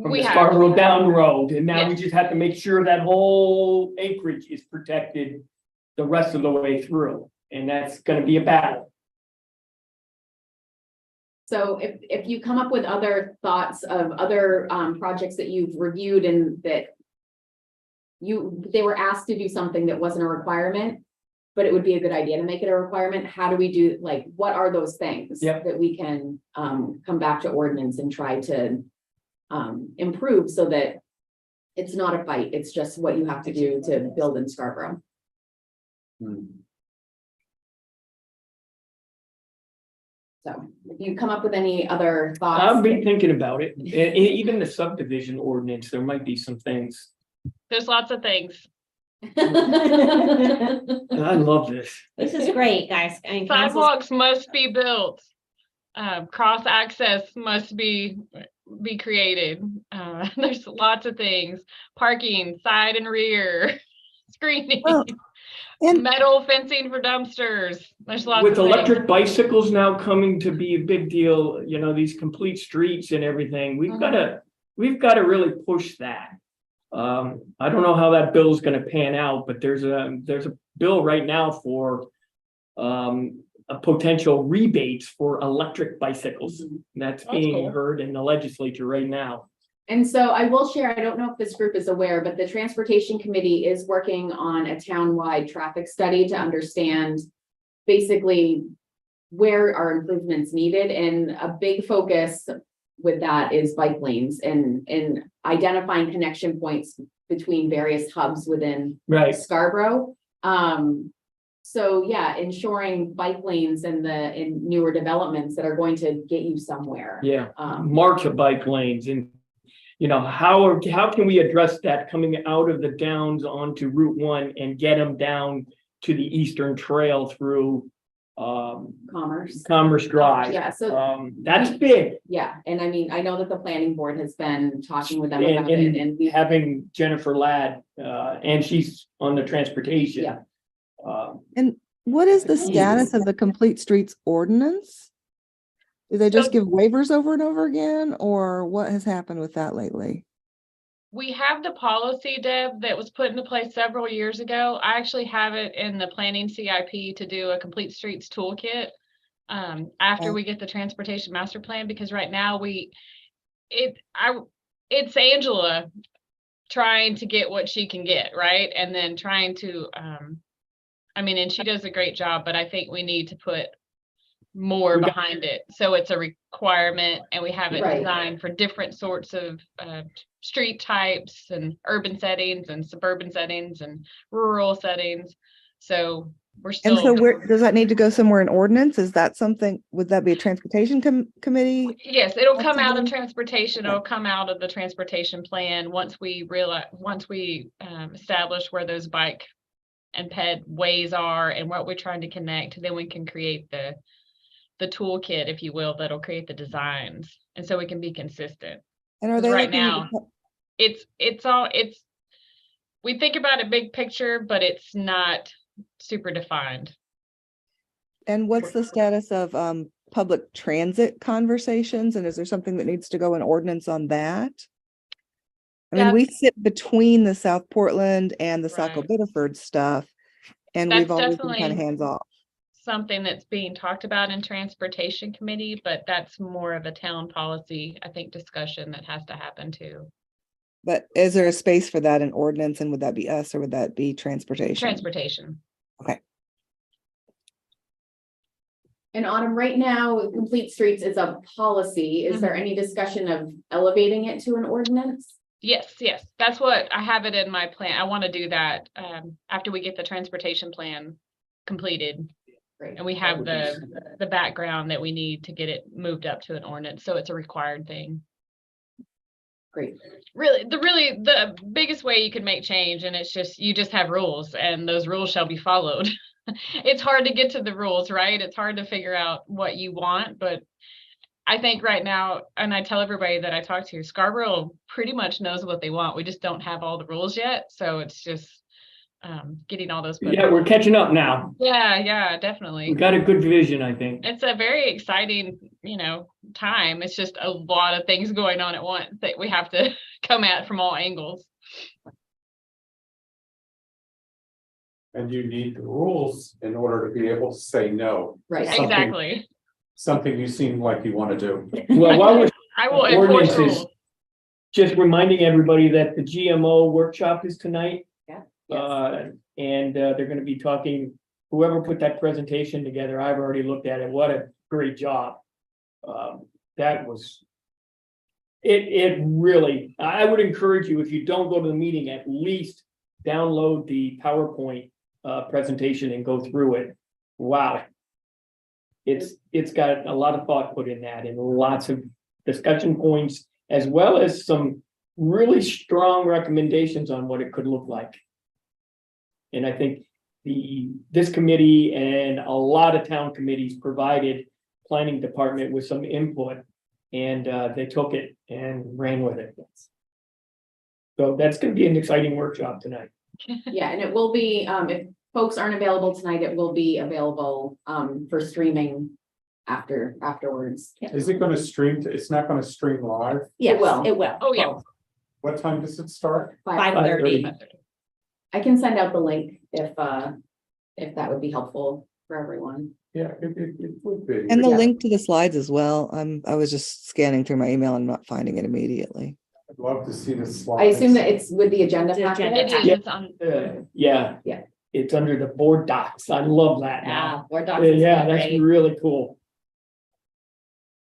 from We the have, Scarborough down the road, and now we Yes. just have to make sure that whole acreage is protected the rest of the way through, and that's gonna be a battle. So if you come up with other thoughts of other projects that you've reviewed and that they were asked to do something that wasn't a requirement, but it would be a good idea to make it a requirement, how do we do, like, what are those things? Yep. That we can come back to ordinance and try to improved so that it's not a fight, it's just what you have to do to build in Scarborough. Hmm. So if you come up with any other thoughts. I've been thinking about it, and even the subdivision ordinance, there might be some things. There's lots of things. And I love this. This is great, guys. I mean, council's- Sidewalks must be built. Cross access must be created. There's lots of things. Parking, side and rear, screening, Well, and metal fencing for dumpsters. There's lots With of things. electric bicycles now coming to be a big deal, you know, these complete streets and everything, we've gotta really push that. I don't know how that bill is gonna pan out, but there's a bill right now for a potential rebates for electric bicycles. That's being cool. heard in the legislature right now. And so I will share, I don't know if this group is aware, but the Transportation Committee is working on a townwide traffic study to understand basically where are improvements needed, and a big focus with that is bike lanes and identifying connection points between various hubs within Right. Scarborough. So yeah, ensuring bike lanes in newer developments that are going to get you somewhere. Yeah, march of bike lanes, and you know, how can we address that coming out of the downs onto Route 1 and get them down to the Eastern Trail through Commerce Drive? Yeah, so That's big. yeah, and I mean, I know that the planning board has been talking with them And, about it, and we having Jennifer Ladd, and she's on the transportation. Yeah. what is the status of the Complete Streets ordinance? Do they just give waivers over and over again, or what has happened with that lately? We have the policy, Deb, that was put into place several years ago. I actually have it in the planning CIP to do a complete streets toolkit. After Okay. we get the transportation master plan, because right now it's Angela trying to get what she can get, right? And then trying to, and she does a great job, but I think we need to put more We got- behind it. So it's a requirement, and we have it Right. designed for different sorts of street types and urban settings and suburban settings and rural settings. So we're And so still, where, does that need to go somewhere in ordinance? Is that something, would that be a transportation committee? yes, it'll come out of Activity? transportation. Okay. It'll come out of the transportation plan once we establish where those bike and ped ways are and what we're trying to connect. Then we can create the toolkit, if you will, that'll create the designs, and so we can be consistent. And are 'Cause they right looking now, we think about it big picture, but it's not super defined. and what's the status of public transit conversations? And is there something that needs to go in ordinance on that? I mean, Yeah. we sit between the South Portland and the Saco Right. Biddeford stuff, and That's we've always been kind of definitely hands off. something that's being talked about in transportation committee, but that's more of a town policy, I think, discussion that has to happen too. But is there a space for that in ordinance, and would that be us or would that be transportation? Transportation. And Autumn, right now, Complete Streets is a policy. Is there any discussion of elevating it to an ordinance? Yes, that's what I have it in my plan. I want to do that after we get the transportation plan completed. Great. And we have the background that we need to get it moved up to an ordinance, so it's a required thing. Great. Really, the biggest way you can make change, and it's just, you just have rules, and those rules shall be followed. It's hard to get to the rules, right? It's hard to figure out what you want, but I think right now, and I tell everybody that I talk to, Scarborough pretty much knows what they want. We just don't have all the rules yet, so it's just getting all those. Yeah, we're catching up now. Yeah, definitely. We got a good vision, I think. It's a very exciting, time. It's just a lot of things going on at once that we have to come at from all angles. And you need the rules in order to be able to say no. Right. Something- Exactly. Something you seem like you want to do. Well, while we're I will enforce ordinances, rules. just reminding everybody that the GMO workshop is tonight. Yeah. And they're gonna be talking, whoever put that presentation together, I've already looked at it. What a great job. That was It really, I would encourage you, if you don't go to the meeting, at least download the PowerPoint presentation and go through it. Wow. It's got a lot of thought put in that and lots of discussion points, as well as some really strong recommendations on what it could look like. And I think this committee and a lot of town committees provided planning department with some input, and they took it and ran with it. So that's going to be an exciting workshop tonight. Yeah, and it will be, if folks aren't available tonight, it will be available for streaming afterwards. Is it gonna stream, it's not gonna stream live? Yes, will. it will. Oh, yeah. What time does it start? 5:30. I can send out the link if that would be helpful for everyone. Yeah, it would be. And the Yeah. link to the slides as well. I was just scanning through my email and not finding it immediately. I'd love to see the slides. I assume that it's with the agenda The packet. agenda It Yeah. is on. Yeah. Yeah. It's under the board docs. I love that Yeah, now. Word docs is Yeah, that's great. really cool.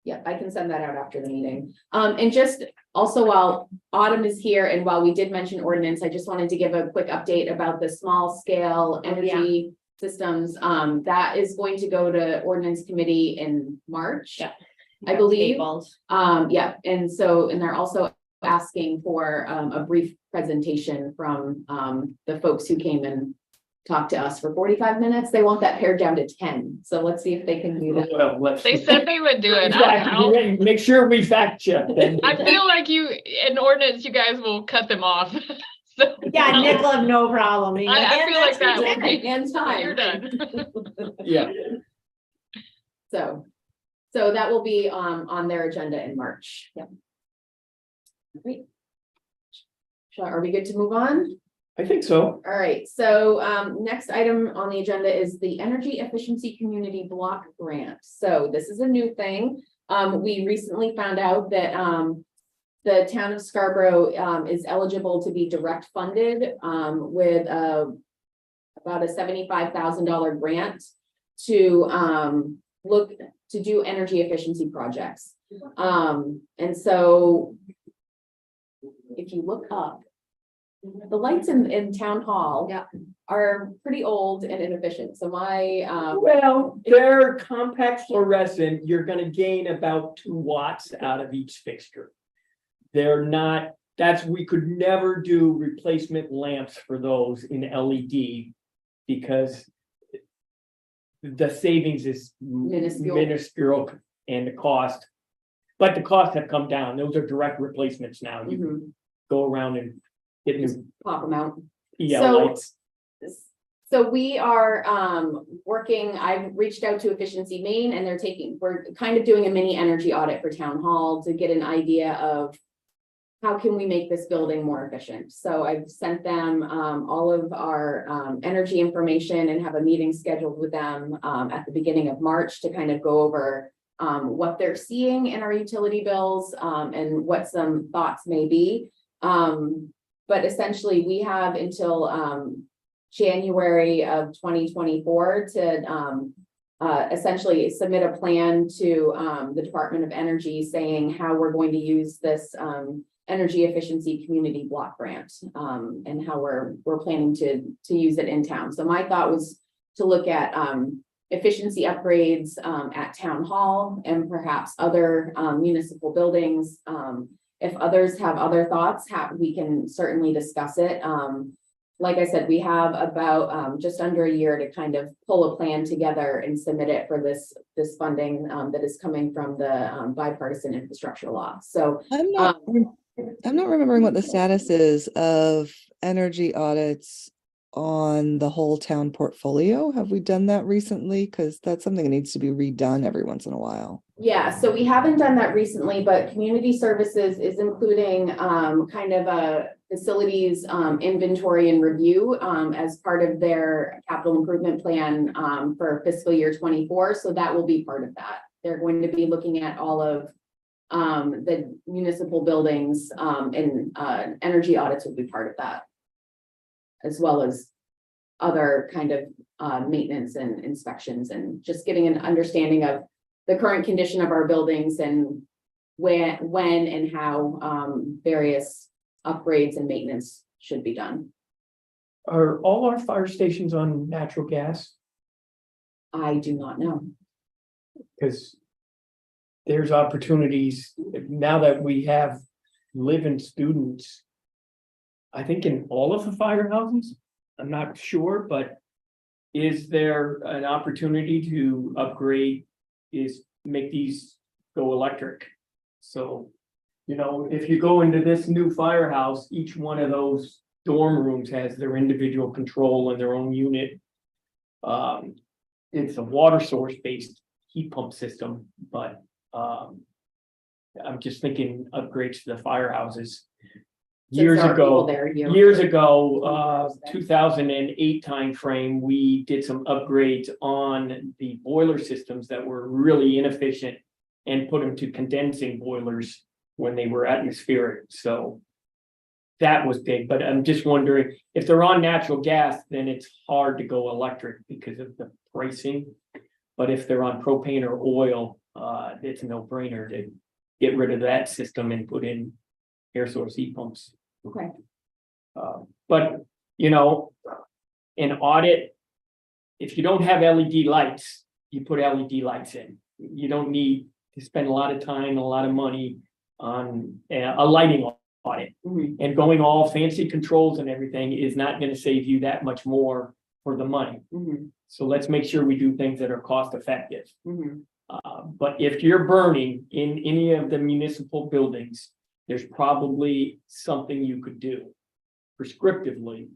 Yeah, I can send that out after the meeting. And just also while Autumn is here and while we did mention ordinance, I just wanted to give a quick update about the small scale energy systems. That is going to go to Ordinance Committee in March. Yeah. I believe. Tabled. Yeah, and they're also asking for a brief presentation from the folks who came and talked to us for 45 minutes. They want that pared down to 10. So let's see if they can do that. Well, let's. They said they would do it. Make sure we fact check then. I feel like in ordinance, you guys will cut them off. So Yeah, Nick will have no problem. He's I "And feel like that's that what would be- And time. You're done. Yeah. So that will be on their agenda in March. Yep. Great. Are we good to move on? I think so. All right, so next item on the agenda is the Energy Efficiency Community Block Grant. So this is a new thing. We recently found out that the town of Scarborough is eligible to be direct funded with about a $75,000 grant to look to do energy efficiency projects. And so if you look up, the lights in town hall are pretty old and inefficient. So my Well, they're compact fluorescent. You're gonna gain about 2 watts out of each fixture. They're not, we could never do replacement lamps for those in LED because the savings is minuscule and the cost. But the costs have come down. Those are direct replacements now. You can go around and get new pop them out. PL lights. So we are working, I've reached out to Efficiency Maine and we're kind of doing a mini energy audit for town hall to get an idea of how can we make this building more efficient. So I've sent them all of our energy information and have a meeting scheduled with them at the beginning of March to kind of go over what they're seeing in our utility bills and what some thoughts may be. But essentially we have until January of 2024 to essentially submit a plan to the Department of Energy saying how we're going to use this energy efficiency community block grant and how we're planning to use it in town. So my thought was to look at efficiency upgrades at town hall and perhaps other municipal buildings. If others have other thoughts, we can certainly discuss it. Like I said, we have about just under a year to kind of pull a plan together and submit it for this funding that is coming from the bipartisan infrastructure law. So I'm not remembering what the status is of energy audits on the whole town portfolio. Have we done that recently? Because that's something that needs to be redone every once in a while. yeah, so we haven't done that recently, but community services is including kind of a facilities inventory and review as part of their capital improvement plan for fiscal year 24. So that will be part of that. They're going to be looking at all of the municipal buildings and energy audits will be part of that, as well as other kind of maintenance and inspections and just getting an understanding of the current condition of our buildings and when and how, various upgrades and maintenance should be done. Are all our fire stations on natural gas? I do not know. Because there's opportunities now that we have living students. I think in all of the firehouses, I'm not sure, but is there an opportunity to upgrade, make these go electric? So, if you go into this new firehouse, each one of those dorm rooms has their individual control and their own unit. It's a water source based heat pump system, but I'm just thinking upgrades to the firehouses. Years Since there are people ago, there years ago, 2008 timeframe, we did some upgrades on the boiler systems that were really inefficient and put them to condensing boilers when they were atmospheric. So that was big, but I'm just wondering if they're on natural gas, then it's hard to go electric because of the pricing. But if they're on propane or oil, it's a no-brainer to get rid of that system and put in air source heat pumps. Okay. But, in audit, if you don't have LED lights, you put LED lights in. You don't need to spend a lot of time, a lot of money on a lighting audit. Mhm. And going all fancy controls and everything is not going to save you that much more for the money. Mhm. So let's make sure we do things that are cost effective. Mhm. But if you're burning in any of the municipal buildings, there's probably something you could do prescriptively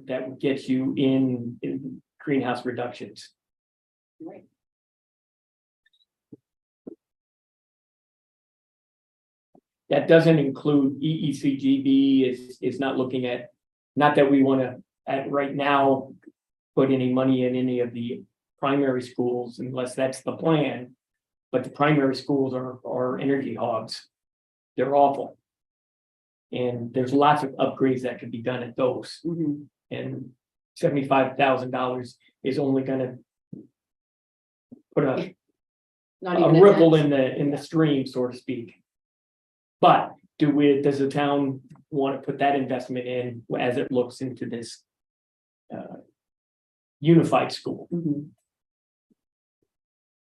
that would get you in greenhouse reductions. Right. That doesn't include EECGB is not looking at, not that we want to at right now put any money in any of the primary schools unless that's the plan. But the primary schools are energy hogs. They're awful. And there's lots of upgrades that could be done at those. Mhm. And $75,000 is only gonna put a Not even ripple dent. in the stream, so to speak. But does the town want to put that investment in as it looks into this unified school? Mhm.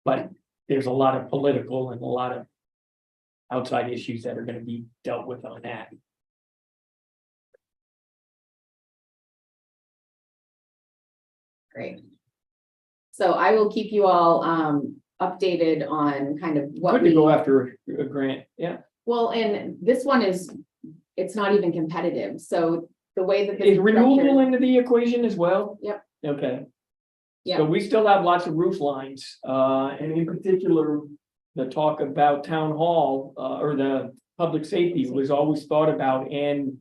But there's a lot of political and a lot of outside issues that are going to be dealt with on that. Great. So I will keep you all updated on kind of what Good to go after a grant, yeah. Well, and this one it's not even competitive, so the way that. this Is renewable structured- into the equation as well? Yep. Okay. Yep. So we still have lots of roof lines, and in particular, the talk about town hall, or the public safety was always thought about and,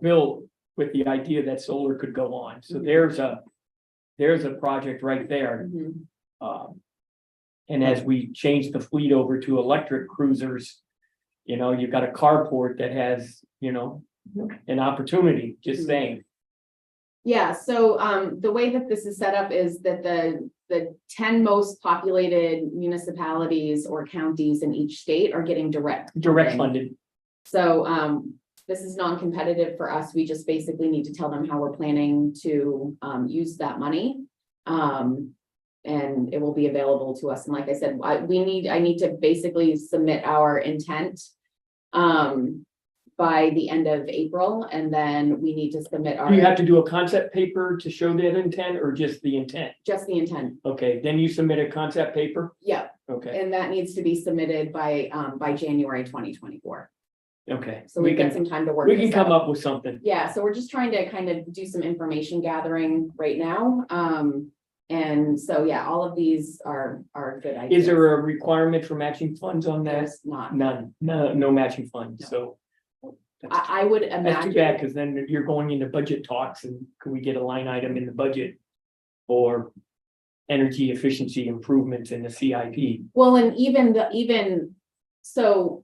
built with the idea that solar could go on. So there's a project right there. Mhm. And as we change the fleet over to electric cruisers, you've got a carport that has, an opportunity, just saying. Yeah, so the way that this is set up is that the 10 most populated municipalities or counties in each state are getting direct funding. Funded. So this is non-competitive for us. We just basically need to tell them how we're planning to use that money. And it will be available to us. And like I said, I need to basically submit our intent by the end of April, and then we need to submit our. Do you have to do a concept paper to show that intent or just the intent? Just the intent. Okay, then you submit a concept paper? Yeah, Okay, and that needs to be submitted by January 2024. okay. So we've got some time to work. We can this come out. up with something. Yeah, so we're just trying to kind of do some information gathering right now. And so, yeah, all of these are good ideas. Is there a requirement for matching funds on that? There's not. None, no matching funds, No. so. I would That's too imagine. bad, because then you're going into budget talks and can we get a line item in the budget for energy efficiency improvements in the CIP? Well, and so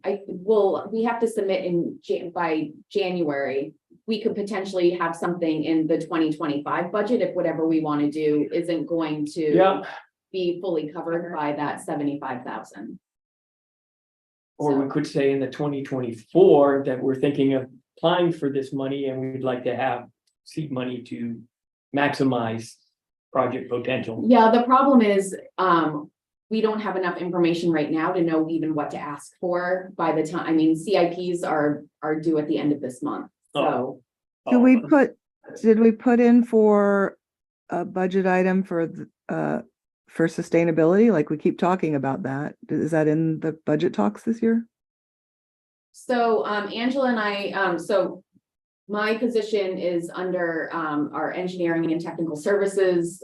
we have to submit by January. We could potentially have something in the 2025 budget if whatever we want to do isn't going to Yeah, be fully covered by that 75,000. Or we could say in the 2024 that we're thinking of applying for this money and we'd like to have seed money to maximize project potential. Yeah, the problem is, we don't have enough information right now to know even what to ask for by the time, I mean, CIPs are due at the end of this month, so. Did we put in for a budget item for sustainability? Like we keep talking about that. Is that in the budget talks this year? So, Angela and I, so my position is under, our engineering and technical services,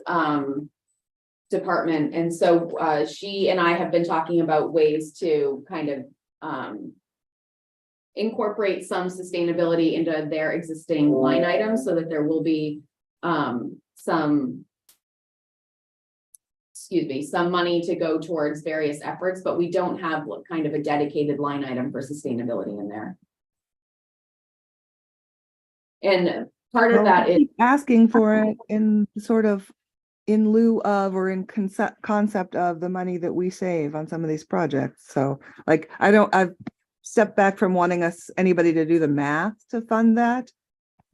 department. And so, she and I have been talking about ways to kind of, incorporate some sustainability into their existing line items so that there will be, some money to go towards various efforts, but we don't have kind of a dedicated line item for sustainability in there. And part of that is Keep asking for it in sort of in lieu of or in concept of the money that we save on some of these projects. So like, I've stepped back from wanting anybody to do the math to fund that.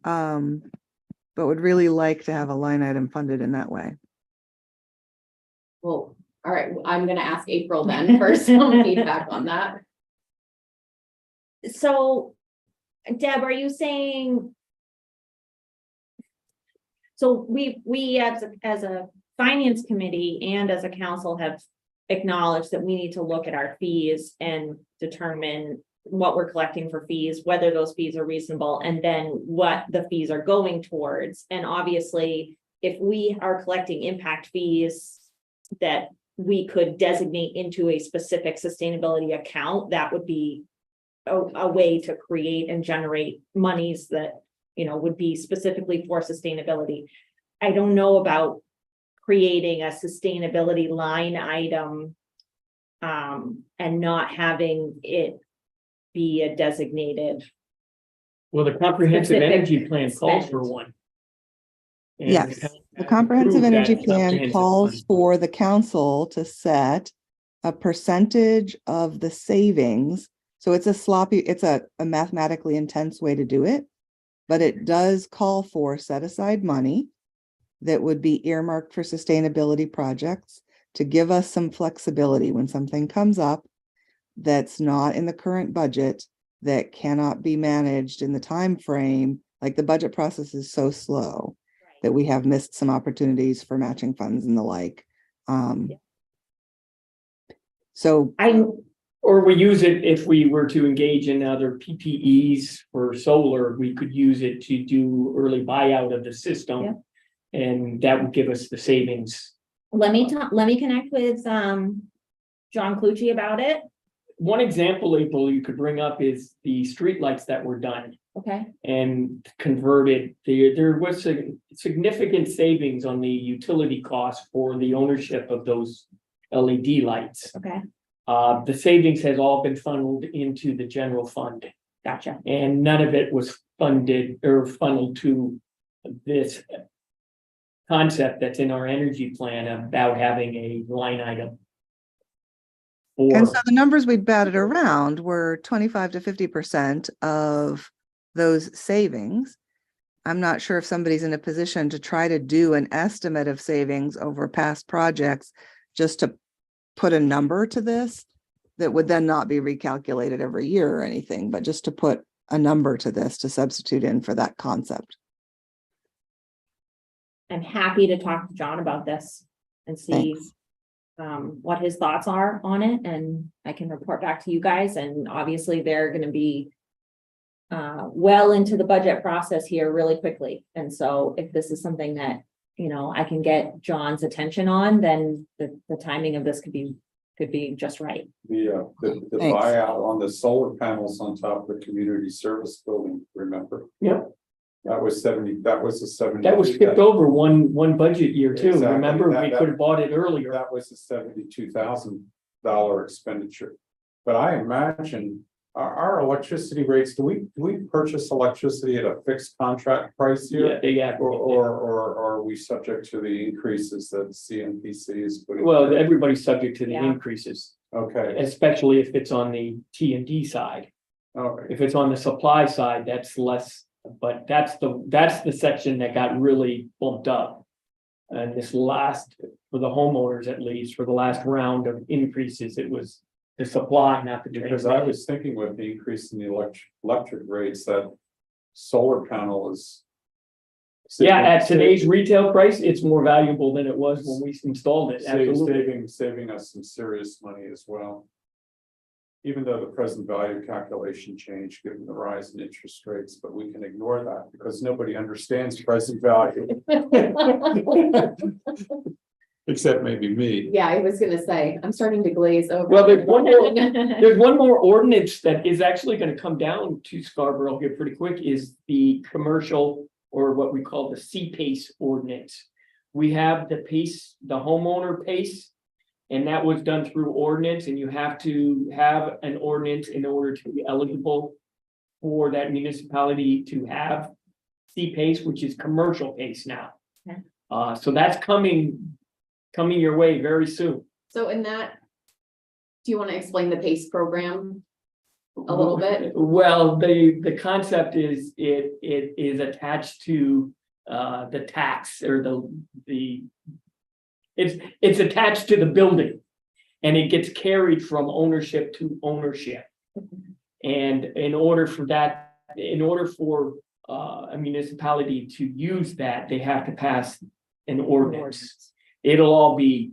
But would really like to have a line item funded in that way. well, all right, I'm gonna ask April then for some feedback on that. So, Deb, are you saying? So we as a finance committee and as a council have acknowledged that we need to look at our fees and determine what we're collecting for fees, whether those fees are reasonable, and then what the fees are going towards. And obviously, if we are collecting impact fees that we could designate into a specific sustainability account, that would be a way to create and generate monies that, you know, would be specifically for sustainability. I don't know about creating a sustainability line item and not having it be a designated. Well, the comprehensive Specific energy plan calls for spend. one. And Yes, council the comprehensive approved that energy plan comprehensive calls plan. for the council to set a percentage of the savings. So it's a mathematically intense way to do it, but it does call for set aside money that would be earmarked for sustainability projects to give us some flexibility when something comes up that's not in the current budget, that cannot be managed in the time frame. Like the budget process is so slow that we have missed some opportunities for matching funds and the like. So Or we use it if we were to engage in other PPEs for solar, we could use it to do early buyout of the system. Yeah. And that would give us the savings. Let me connect with John Clucci about it. One example, April, you could bring up is the streetlights that were done Okay. and converted. There was a significant savings on the utility cost for the ownership of those LED lights. Okay. The savings has all been funneled into the general fund, Gotcha. and none of it was funded or funneled to this concept that's in our energy plan about having a line item. and so the numbers we batted around were 25 to 50% of those savings. I'm not sure if somebody's in a position to try to do an estimate of savings over past projects, just to put a number to this that would then not be recalculated every year or anything, but just to put a number to this to substitute in for that concept. I'm happy to talk to John about this and see what his thoughts are on it, and I can report back to you guys. And obviously they're going to be well into the budget process here really quickly. And so if this is something that, you know, I can get John's attention on, then the timing of this could be just right. The Thanks. buyout on the solar panels on top of the community service building, remember? Yep. That was 70, that was a 70. That was skipped over one budget year too. Exactly. Remember, we That- could have bought it earlier. That was a $72,000 expenditure. But I imagine our electricity rates, do we purchase electricity at a fixed contract price here? Yeah. Or are we subject to the increases that CNPC is putting? Well, everybody's subject to the Yeah. increases. Okay, especially if it's on the T&D side. all right. If it's on the supply side, that's less, but that's the section that got really bumped up. And this last, for the homeowners at least, for the last round of increases, it was the supply, not the demand. Because I was thinking with the increase in the electric rates, that solar panel is. Yeah, at today's retail price, it's more valuable than it was when we installed it. Absolutely. Saving us some serious money as well. Even though the present value calculation changed given the rise in interest rates, but we can ignore that because nobody understands present value. Except maybe me. Yeah, I was gonna say, I'm starting to glaze over. Well, there's one more ordinance that is actually gonna come down to Scarborough here pretty quick, is the commercial, or what we call the C-PACE ordinance. We have the PACE, the homeowner PACE, and that was done through ordinance, and you have to have an ordinance in order to be eligible for that municipality to have C-PACE, which is commercial PACE now. Okay. So that's coming your way very soon. So in that, do you want to explain the PACE program a little bit? Well, the concept is it is attached to the tax, or it's attached to the building, and it gets carried from ownership to ownership. And in order for a municipality to use that, they have to pass an ordinance. It'll all be,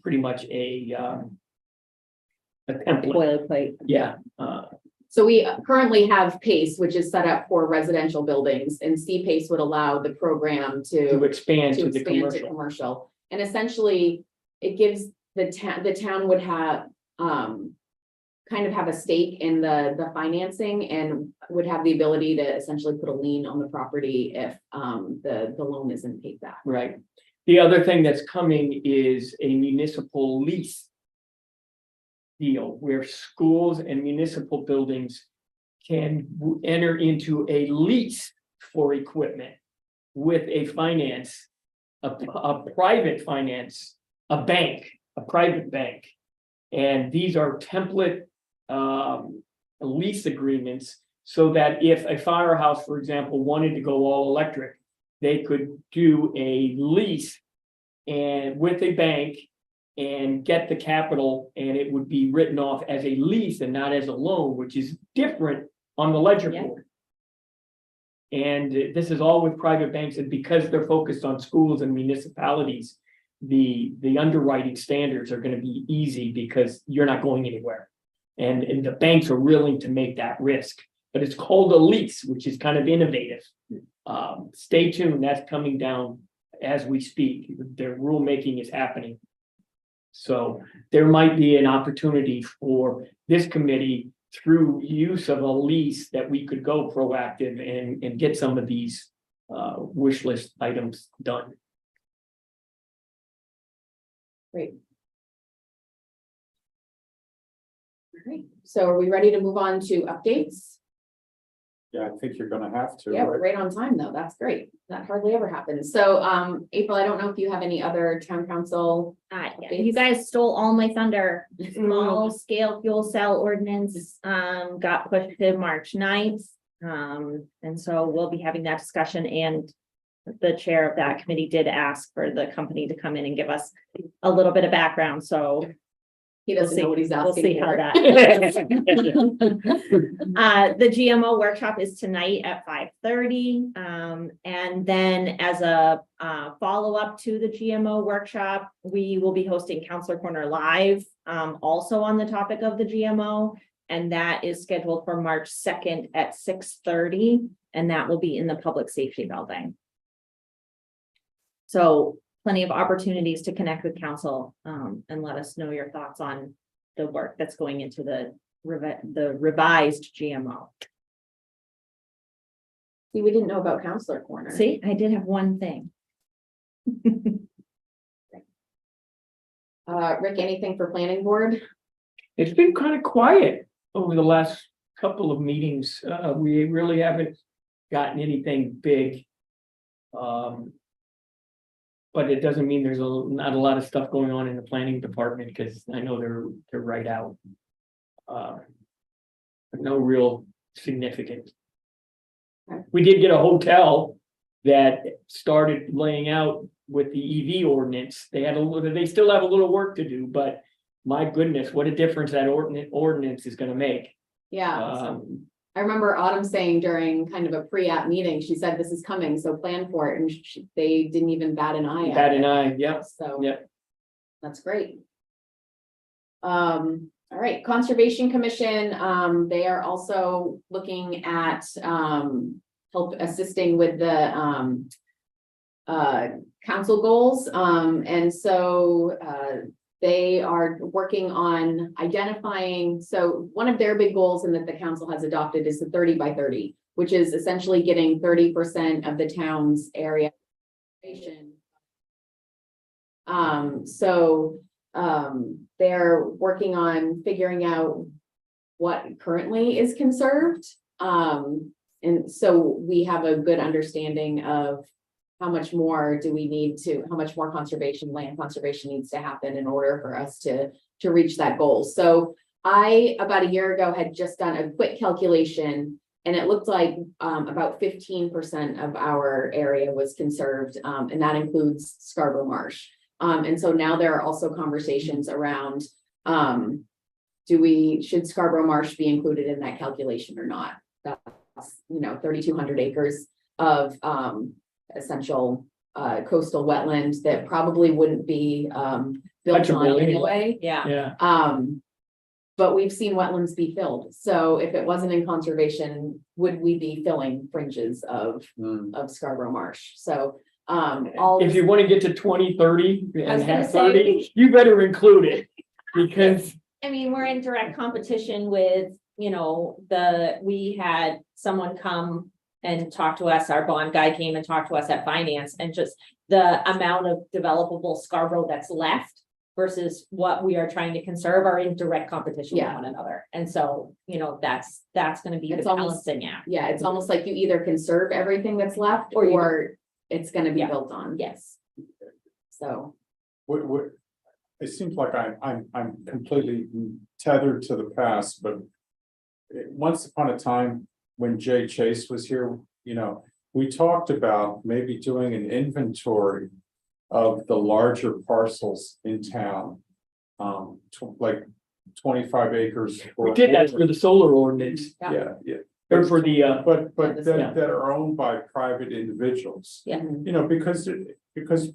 pretty much a template. Boilerplate. Yeah. So we currently have PACE, which is set up for residential buildings, and C-PACE would allow the program To expand to the commercial. commercial. And essentially, it gives the town would have, kind of have a stake in the financing, and would have the ability to essentially put a lien on the property if, the loan isn't paid back. Right. The other thing that's coming is a municipal lease deal where schools and municipal buildings can enter into a lease for equipment with a finance, a private finance, a private bank. And these are template lease agreements, so that if a firehouse, for example, wanted to go all electric, they could do a lease and with a bank and get the capital, and it would be written off as a lease and not as a loan, which is different on the ledger Yeah. board. And this is all with private banks, and because they're focused on schools and municipalities, the underwriting standards are going to be easy because you're not going anywhere. And the banks are willing to make that risk, but it's called a lease, which is kind of innovative. Stay tuned, that's coming down as we speak. The rulemaking is happening. So there might be an opportunity for this committee, through use of a lease, that we could go proactive and get some of these wish list items done. Great. All right, so are we ready to move on to updates? Yeah, I think you're gonna have to. Yeah, we're right? right on time though. That's great. That hardly ever happens. So, April, I don't know if you have any other town council. Yeah, you guys stole all my thunder. Small scale fuel cell ordinance, got pushed to March 9th. And so we'll be having that discussion, and the chair of that committee did ask for the company to come in and give us a little bit of background, so. He doesn't know what he's We'll asking. see how for. that. The GMO workshop is tonight at 5:30. And then as a follow-up to the GMO workshop, we will be hosting Counselor Corner Live, also on the topic of the GMO. And that is scheduled for March 2nd at 6:30, and that will be in the Public Safety Building. So plenty of opportunities to connect with council, and let us know your thoughts on the work that's going into the revised GMO. See, we didn't know about Counselor Corner. See, I did have one thing. Rick, anything for planning board? It's been kind of quiet over the last couple of meetings. We really haven't gotten anything big. but it doesn't mean there's not a lot of stuff going on in the planning department, because I know they're right out. No real significance. Okay. We did get a hotel that started laying out with the EV ordinance. They still have a little work to do, but my goodness, what a difference that ordinance is gonna make. Yeah, I Um, remember Autumn saying during kind of a pre-app meeting, she said, this is coming, so plan for it, and they didn't even bat an eye at Pat it. and I, yeah, So. yeah. That's great. All right, Conservation Commission, they are also looking at, help assisting with the, council goals. And so, they are working on identifying, so one of their big goals and that the council has adopted is the 30 by 30, which is essentially getting 30% of the town's area. They're working on figuring out what currently is conserved. And so we have a good understanding of how much more do we need to, how much more land conservation needs to happen in order for us to reach that goal. So I, about a year ago, had just done a quick calculation, and it looked like about 15% of our area was conserved, and that includes Scarborough Marsh. And so now there are also conversations around, should Scarborough Marsh be included in that calculation or not? That's, 3,200 acres of essential coastal wetlands that probably wouldn't be built on Touchable anyway. Yeah. Yeah, But we've seen wetlands be filled. So if it wasn't in conservation, would we be filling fringes of Scarborough Marsh? So if you want to get to 2030 I and was gonna have say- 30, you better include it. Because I mean, we're in direct competition with, we had someone come and talk to us, our bond guy came and talked to us at finance, and just the amount of developable Scarborough that's left versus what we are trying to conserve are in direct competition with Yeah. one another. And so, that's gonna be the It's almost- balancing act. yeah, it's almost like you either conserve everything that's left Or you- or it's gonna be Yeah. built on. Yes. So, It seems like I'm completely tethered to the past, but once upon a time, when Jay Chase was here, we talked about maybe doing an inventory of the larger parcels in town. Like 25 acres. we did that for the solar ordinance, Yeah, or for the, but Yeah. that are owned by private individuals. Yeah. mhm. Because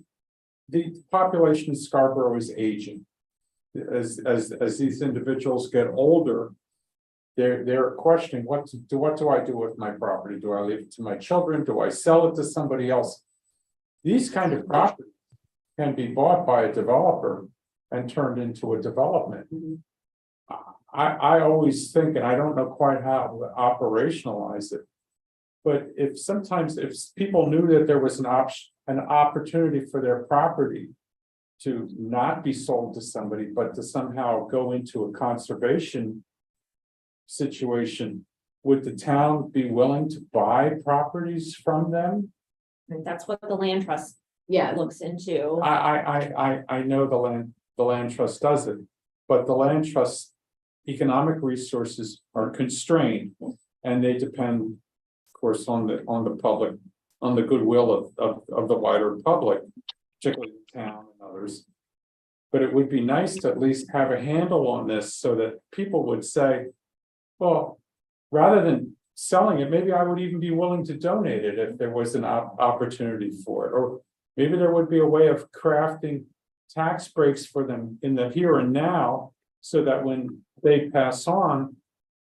the population in Scarborough is aging. As these individuals get older, they're questioning what do I do with my property? Do I leave it to my children? Do I sell it to somebody else? These kind of properties can be bought by a developer and turned into a development. Mhm. I always think, and I don't know quite how to operationalize it. But if people knew that there was an opportunity for their property to not be sold to somebody, but to somehow go into a conservation situation, would the town be willing to buy properties from them? And that's what the land trust Yeah, looks into. I know the land trust does it, but the land trust economic resources are constrained, and they depend, of course, on the public, on the goodwill of the wider public, particularly the town and others. But it would be nice to at least have a handle on this so that people would say, well, rather than selling it, maybe I would even be willing to donate it if there was an opportunity for it. Or maybe there would be a way of crafting tax breaks for them in the here and now, so that when they pass on,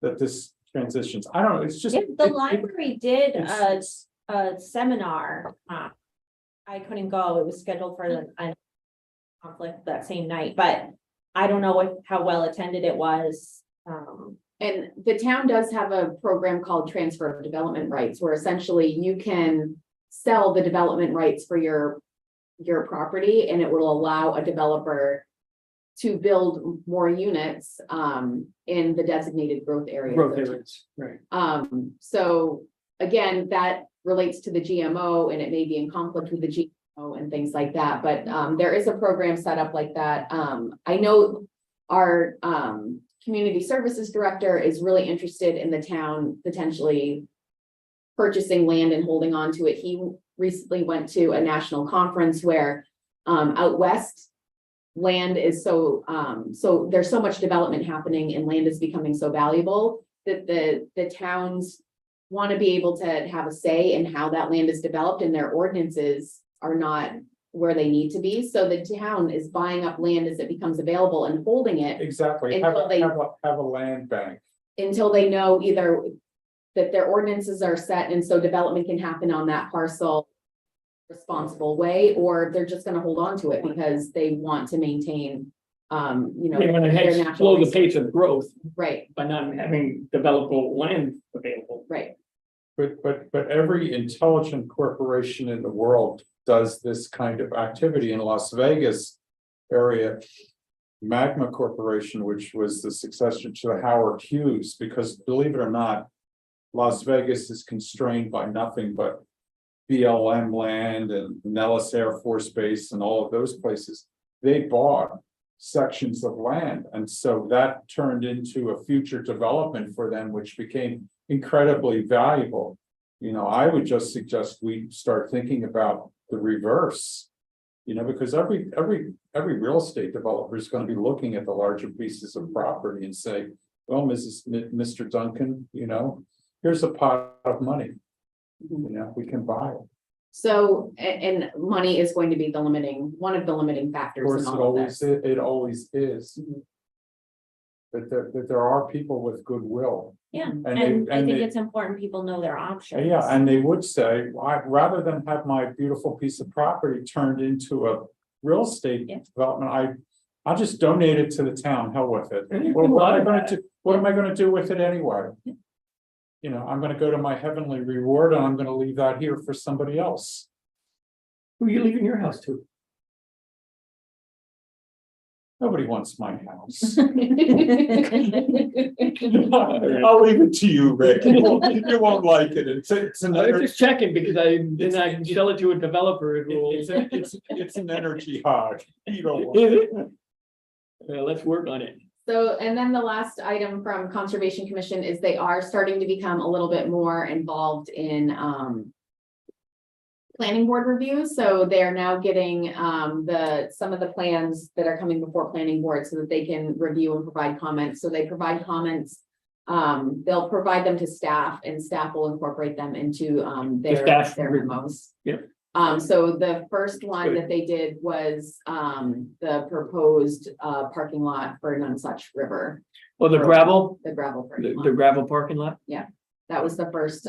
that this transitions. I don't know, it's just. Yeah, the library did it's- a seminar. I couldn't go, it was scheduled for a conflict that same night, but I don't know how well attended it was. and the town does have a program called transfer of development rights, where essentially you can sell the development rights for your property, and it will allow a developer to build more units in the designated growth area. growth areas, right? So again, that relates to the GMO, and it may be in conflict with the and things like that, but there is a program set up like that. I know our community services director is really interested in the town potentially purchasing land and holding on to it. He recently went to a national conference where out west, land is so there's so much development happening and land is becoming so valuable that the towns want to be able to have a say in how that land is developed, and their ordinances are not where they need to be. So the town is buying up land as it becomes available and holding it Exactly, Until they- have a land bank. until they know either that their ordinances are set and so development can happen on that parcel responsible way, or they're just gonna hold on to it because they want to maintain, They want their to natural slow the resources. pace of growth Right, by not having developable land available. right. But every intelligent corporation in the world does this kind of activity. In Las Vegas area, Magma Corporation, which was the successor to the Howard Hughes, because believe it or not, Las Vegas is constrained by nothing but BLM land and Nellis Air Force Base and all of those places. They bought sections of land, and so that turned into a future development for them, which became incredibly valuable. You know, I would just suggest we start thinking about the reverse. You know, because every real estate developer is going to be looking at the larger pieces of property and say, well, Mr. Duncan, you know, here's a pot of money. You know, we can buy it. So, and money is going to be one of the limiting Of factors course, in it all of always, this. it always is. Mhm. That there are people with goodwill. Yeah, And and I they- think it's important people know their options. Yeah, and they would say, "Why- rather than have my beautiful piece of property turned into a real estate Yeah. development, I'll just donate it to the town, hell with it. And there's Well, been a what lot am I of gonna that. do, what am I gonna do with it anyway? You know, I'm gonna go to my heavenly reward and I'm gonna leave that here for somebody else. Who are you leaving your house to? Nobody wants my house. Well, I'll leave it to you, Rick. You won't like it. It's an I'm energy, just checking because then I can sell it to a developer. It will. it's an energy hog. You don't want Is it. it? Yeah, let's work on it. So, and then the last item from Conservation Commission is they are starting to become a little bit more involved in planning board reviews. So they are now getting some of the plans that are coming before planning board so that they can review and provide comments. So they provide comments. They'll provide them to staff and staff will incorporate them into staff their review. memos. Yep. So the first one Good. that they did was the proposed parking lot for Nonsuch River, Oh, the gravel, the gravel parking the lot. gravel parking lot? That was the first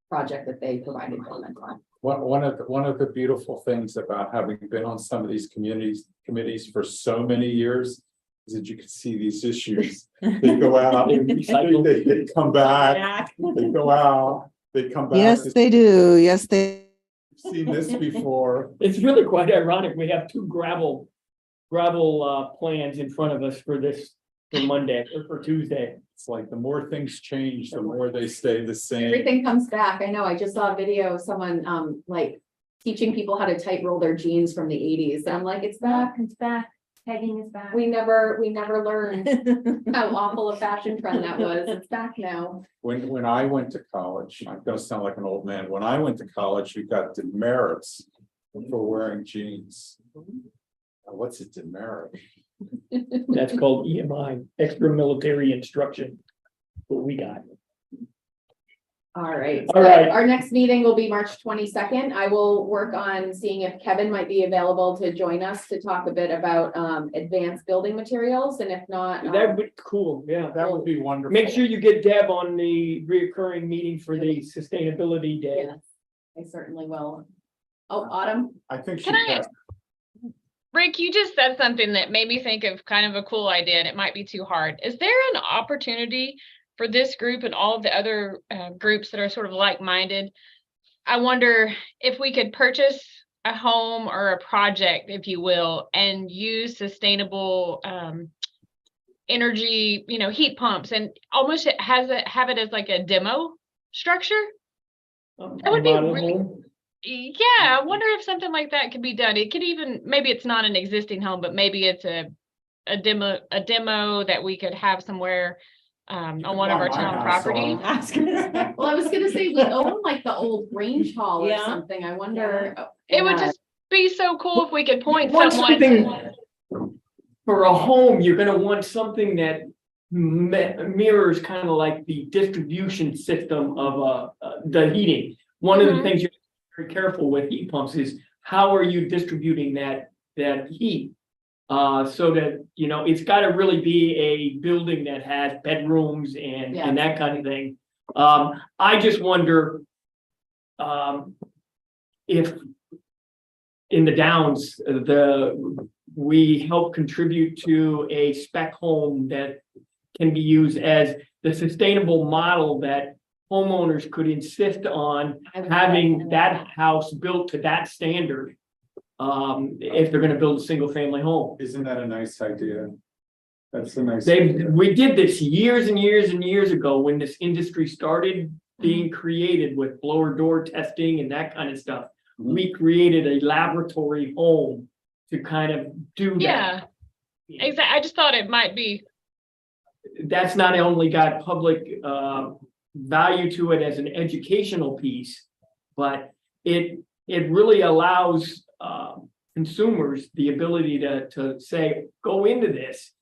project that they provided comment on. One of the beautiful things about having been on some of these committees for so many years is that you can see these issues. They go out, They recycle. they come back, they go out, they come back. Yes, they do. Yes, they. Seen this before. It's really quite ironic. We have two gravel plans in front of us for Monday or for Tuesday. It's like the more things change, the more they stay the same. Everything comes back. I know, I just saw a video of someone like teaching people how to tight roll their jeans from the 80s. And I'm like, it's back. It's back, pegging is back. We never learned how awful a fashion trend that was. It's back now. When I went to college, I'm gonna sound like an old man. When I went to college, we got demerits for wearing jeans. What's a demerit? That's called EMI, extra military instruction. What we got. All right. All right. Our next meeting will be March 22nd. I will work on seeing if Kevin might be available to join us to talk a bit about advanced building materials, and if not, That would be cool, yeah. That would be wonderful. Make sure you get Deb on the reoccurring meeting for the sustainability day. yes, I certainly will. Oh, Autumn, I think she Can I- has. Rick, you just said something that made me think of kind of a cool idea, and it might be too hard. Is there an opportunity for this group and all of the other groups that are sort of like-minded? I wonder if we could purchase a home or a project, if you will, and use sustainable energy, heat pumps, and almost have it as like a demo structure. That would be Model really- home. Yeah, I wonder if something like that could be done. It could even, maybe it's not an existing home, but maybe it's a demo that we could have somewhere on one of our buy my town house properties. I was gonna say. Well, I was gonna say, we own like the old Grange Hall or Yeah. something. I wonder. It would just be so cool if we could point Want someone. something for a home, you're gonna want something that mirrors kind of like the distribution system of the heating. One of the Mhm. things you're very careful with heat pumps is how are you distributing that heat? So that, you know, it's gotta really be a building that has bedrooms and that kind of thing. I just wonder if in the Downs, we help contribute to a spec home that can be used as the sustainable model that homeowners could insist on having that house built to that standard. If they're gonna build a single family home. Isn't that a nice idea? That's a nice. We did this years and years and years ago when this industry started being created with blower door testing and that kind of stuff. We created a laboratory home to kind of do that. Yeah, exactly. I just thought it might be. That's not only got public value to it as an educational piece, but it really allows consumers the ability to say, go into this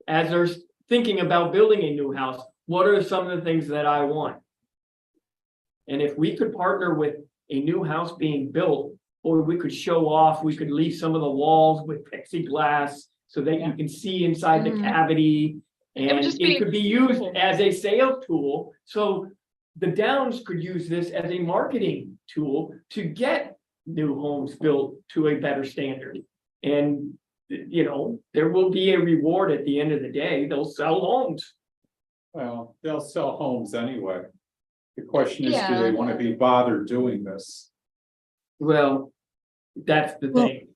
as they're thinking about building a new house. What are some of the things that I want? And if we could partner with a new house being built, or we could show off, we could leave some of the walls with plexiglass so that you can see inside the Mhm. cavity. It would And just it be could be used cool. as a sales tool. So the Downs could use this as a marketing tool to get new homes built to a better standard. And, you know, there will be a reward at the end of the day. They'll sell homes. Well, they'll sell homes anyway. The question is, do Yeah. they want to be bothered doing this? Well, that's the Well, thing.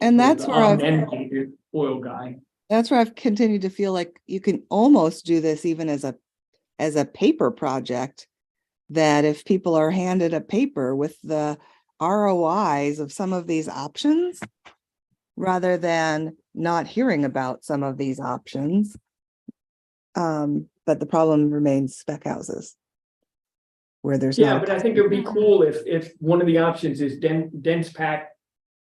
And that's where I'm I've, an educated oil guy. that's where I've continued to feel like you can almost do this even as a paper project. That if people are handed a paper with the ROIs of some of these options, rather than not hearing about some of these options. But the problem remains spec houses. Where there's Yeah, not. but I think it would be cool if one of the options is dense pack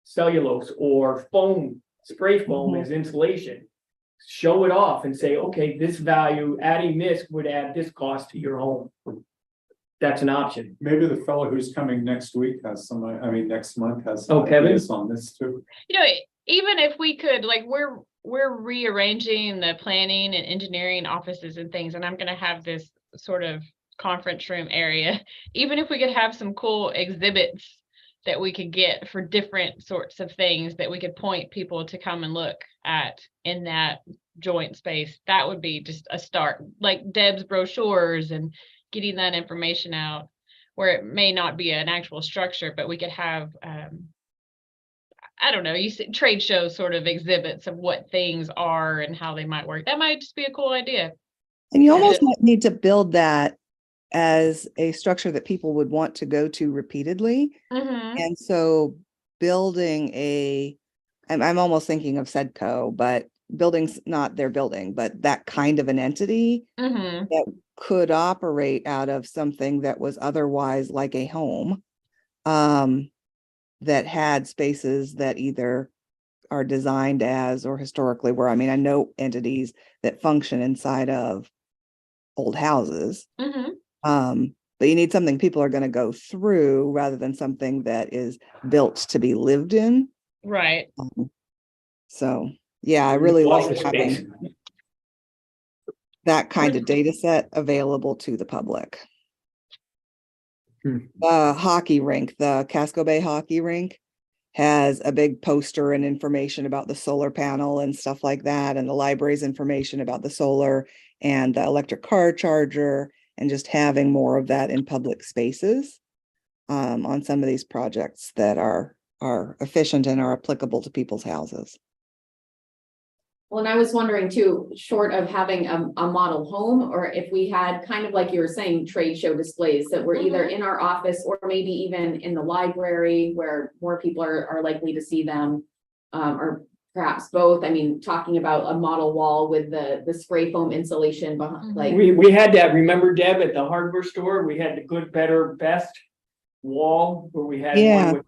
cellulose or foam, spray foam as insulation. Show it off and say, okay, this value, adding this would add this cost to your home. That's an option. Maybe the fellow who's coming next week has some, next month has some Oh, Kevin? ideas on this too. You know, even if we could, like, we're rearranging the planning and engineering offices and things, and I'm gonna have this sort of conference room area. Even if we could have some cool exhibits that we could get for different sorts of things that we could point people to come and look at in that joint space, that would be just a start. Like Deb's brochures and getting that information out, where it may not be an actual structure, but we could have I don't know, you see trade shows sort of exhibits of what things are and how they might work. That might just be a cool idea. And you almost might need to build that as a structure that people would want to go to repeatedly. Mhm. And so building I'm almost thinking of Sedco, but building's not their building, but that kind of an entity Mhm. that could operate out of something that was otherwise like a home. That had spaces that either are designed as or historically were. I mean, I know entities that function inside of old houses. Mhm. But you need something people are going to go through rather than something that is built to be lived in. Right. So, yeah, I really like Office space. having that kind of data set available to the public. Hockey rink, the Casco Bay hockey rink has a big poster and information about the solar panel and stuff like that. And the library's information about the solar and the electric car charger, and just having more of that in public spaces on some of these projects that are efficient and are applicable to people's houses. Well, and I was wondering too, short of having a model home, or if we had kind of like you were saying, trade show displays that were either in our office or maybe even in the library where more people are likely to see them. Or perhaps both. I mean, talking about a model wall with the spray foam insulation behind, like, We had that, remember Deb, at the hardware store, we had the good, better, best wall where we had Yeah. one with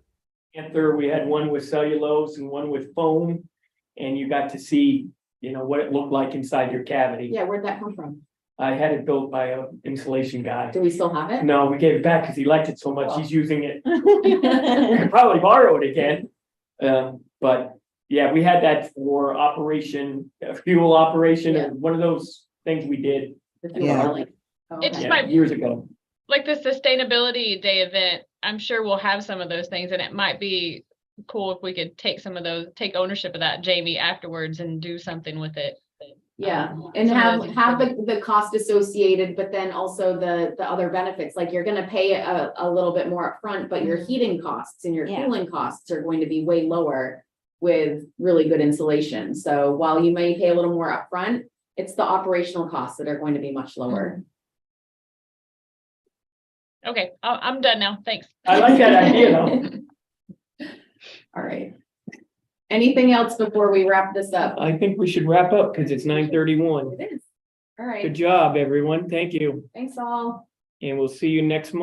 Panther, we had one with cellulose and one with foam. And you got to see, you know, what it looked like inside your cavity. yeah, where'd that come from? I had it built by a insulation guy. Do we still have it? No, we gave it back because he liked it so much, Oh. he's using it. We could probably borrow it again. But yeah, we had that for operation, fuel operation, Yeah. and one of those things we did The fuel Yeah. cell, like- oh, It just okay. might- years ago. Like the Sustainability Day event, I'm sure we'll have some of those things, and it might be cool if we could take ownership of that, Jamie, afterwards and do something with it. Yeah, and some of have those the cost associated, but then also the other benefits, like you're gonna pay a little bit more upfront, but your heating costs and your Yeah. cooling costs are going to be way lower with really good insulation. So while you may pay a little more upfront, it's the operational costs that are going to be much lower. Okay, I'm done now. Thanks. I like that idea though. All right. Anything else before we wrap this up? I think we should wrap up because it's 9:31. It is. All Good right, job, everyone. Thank you. thanks all. And we'll see you next month.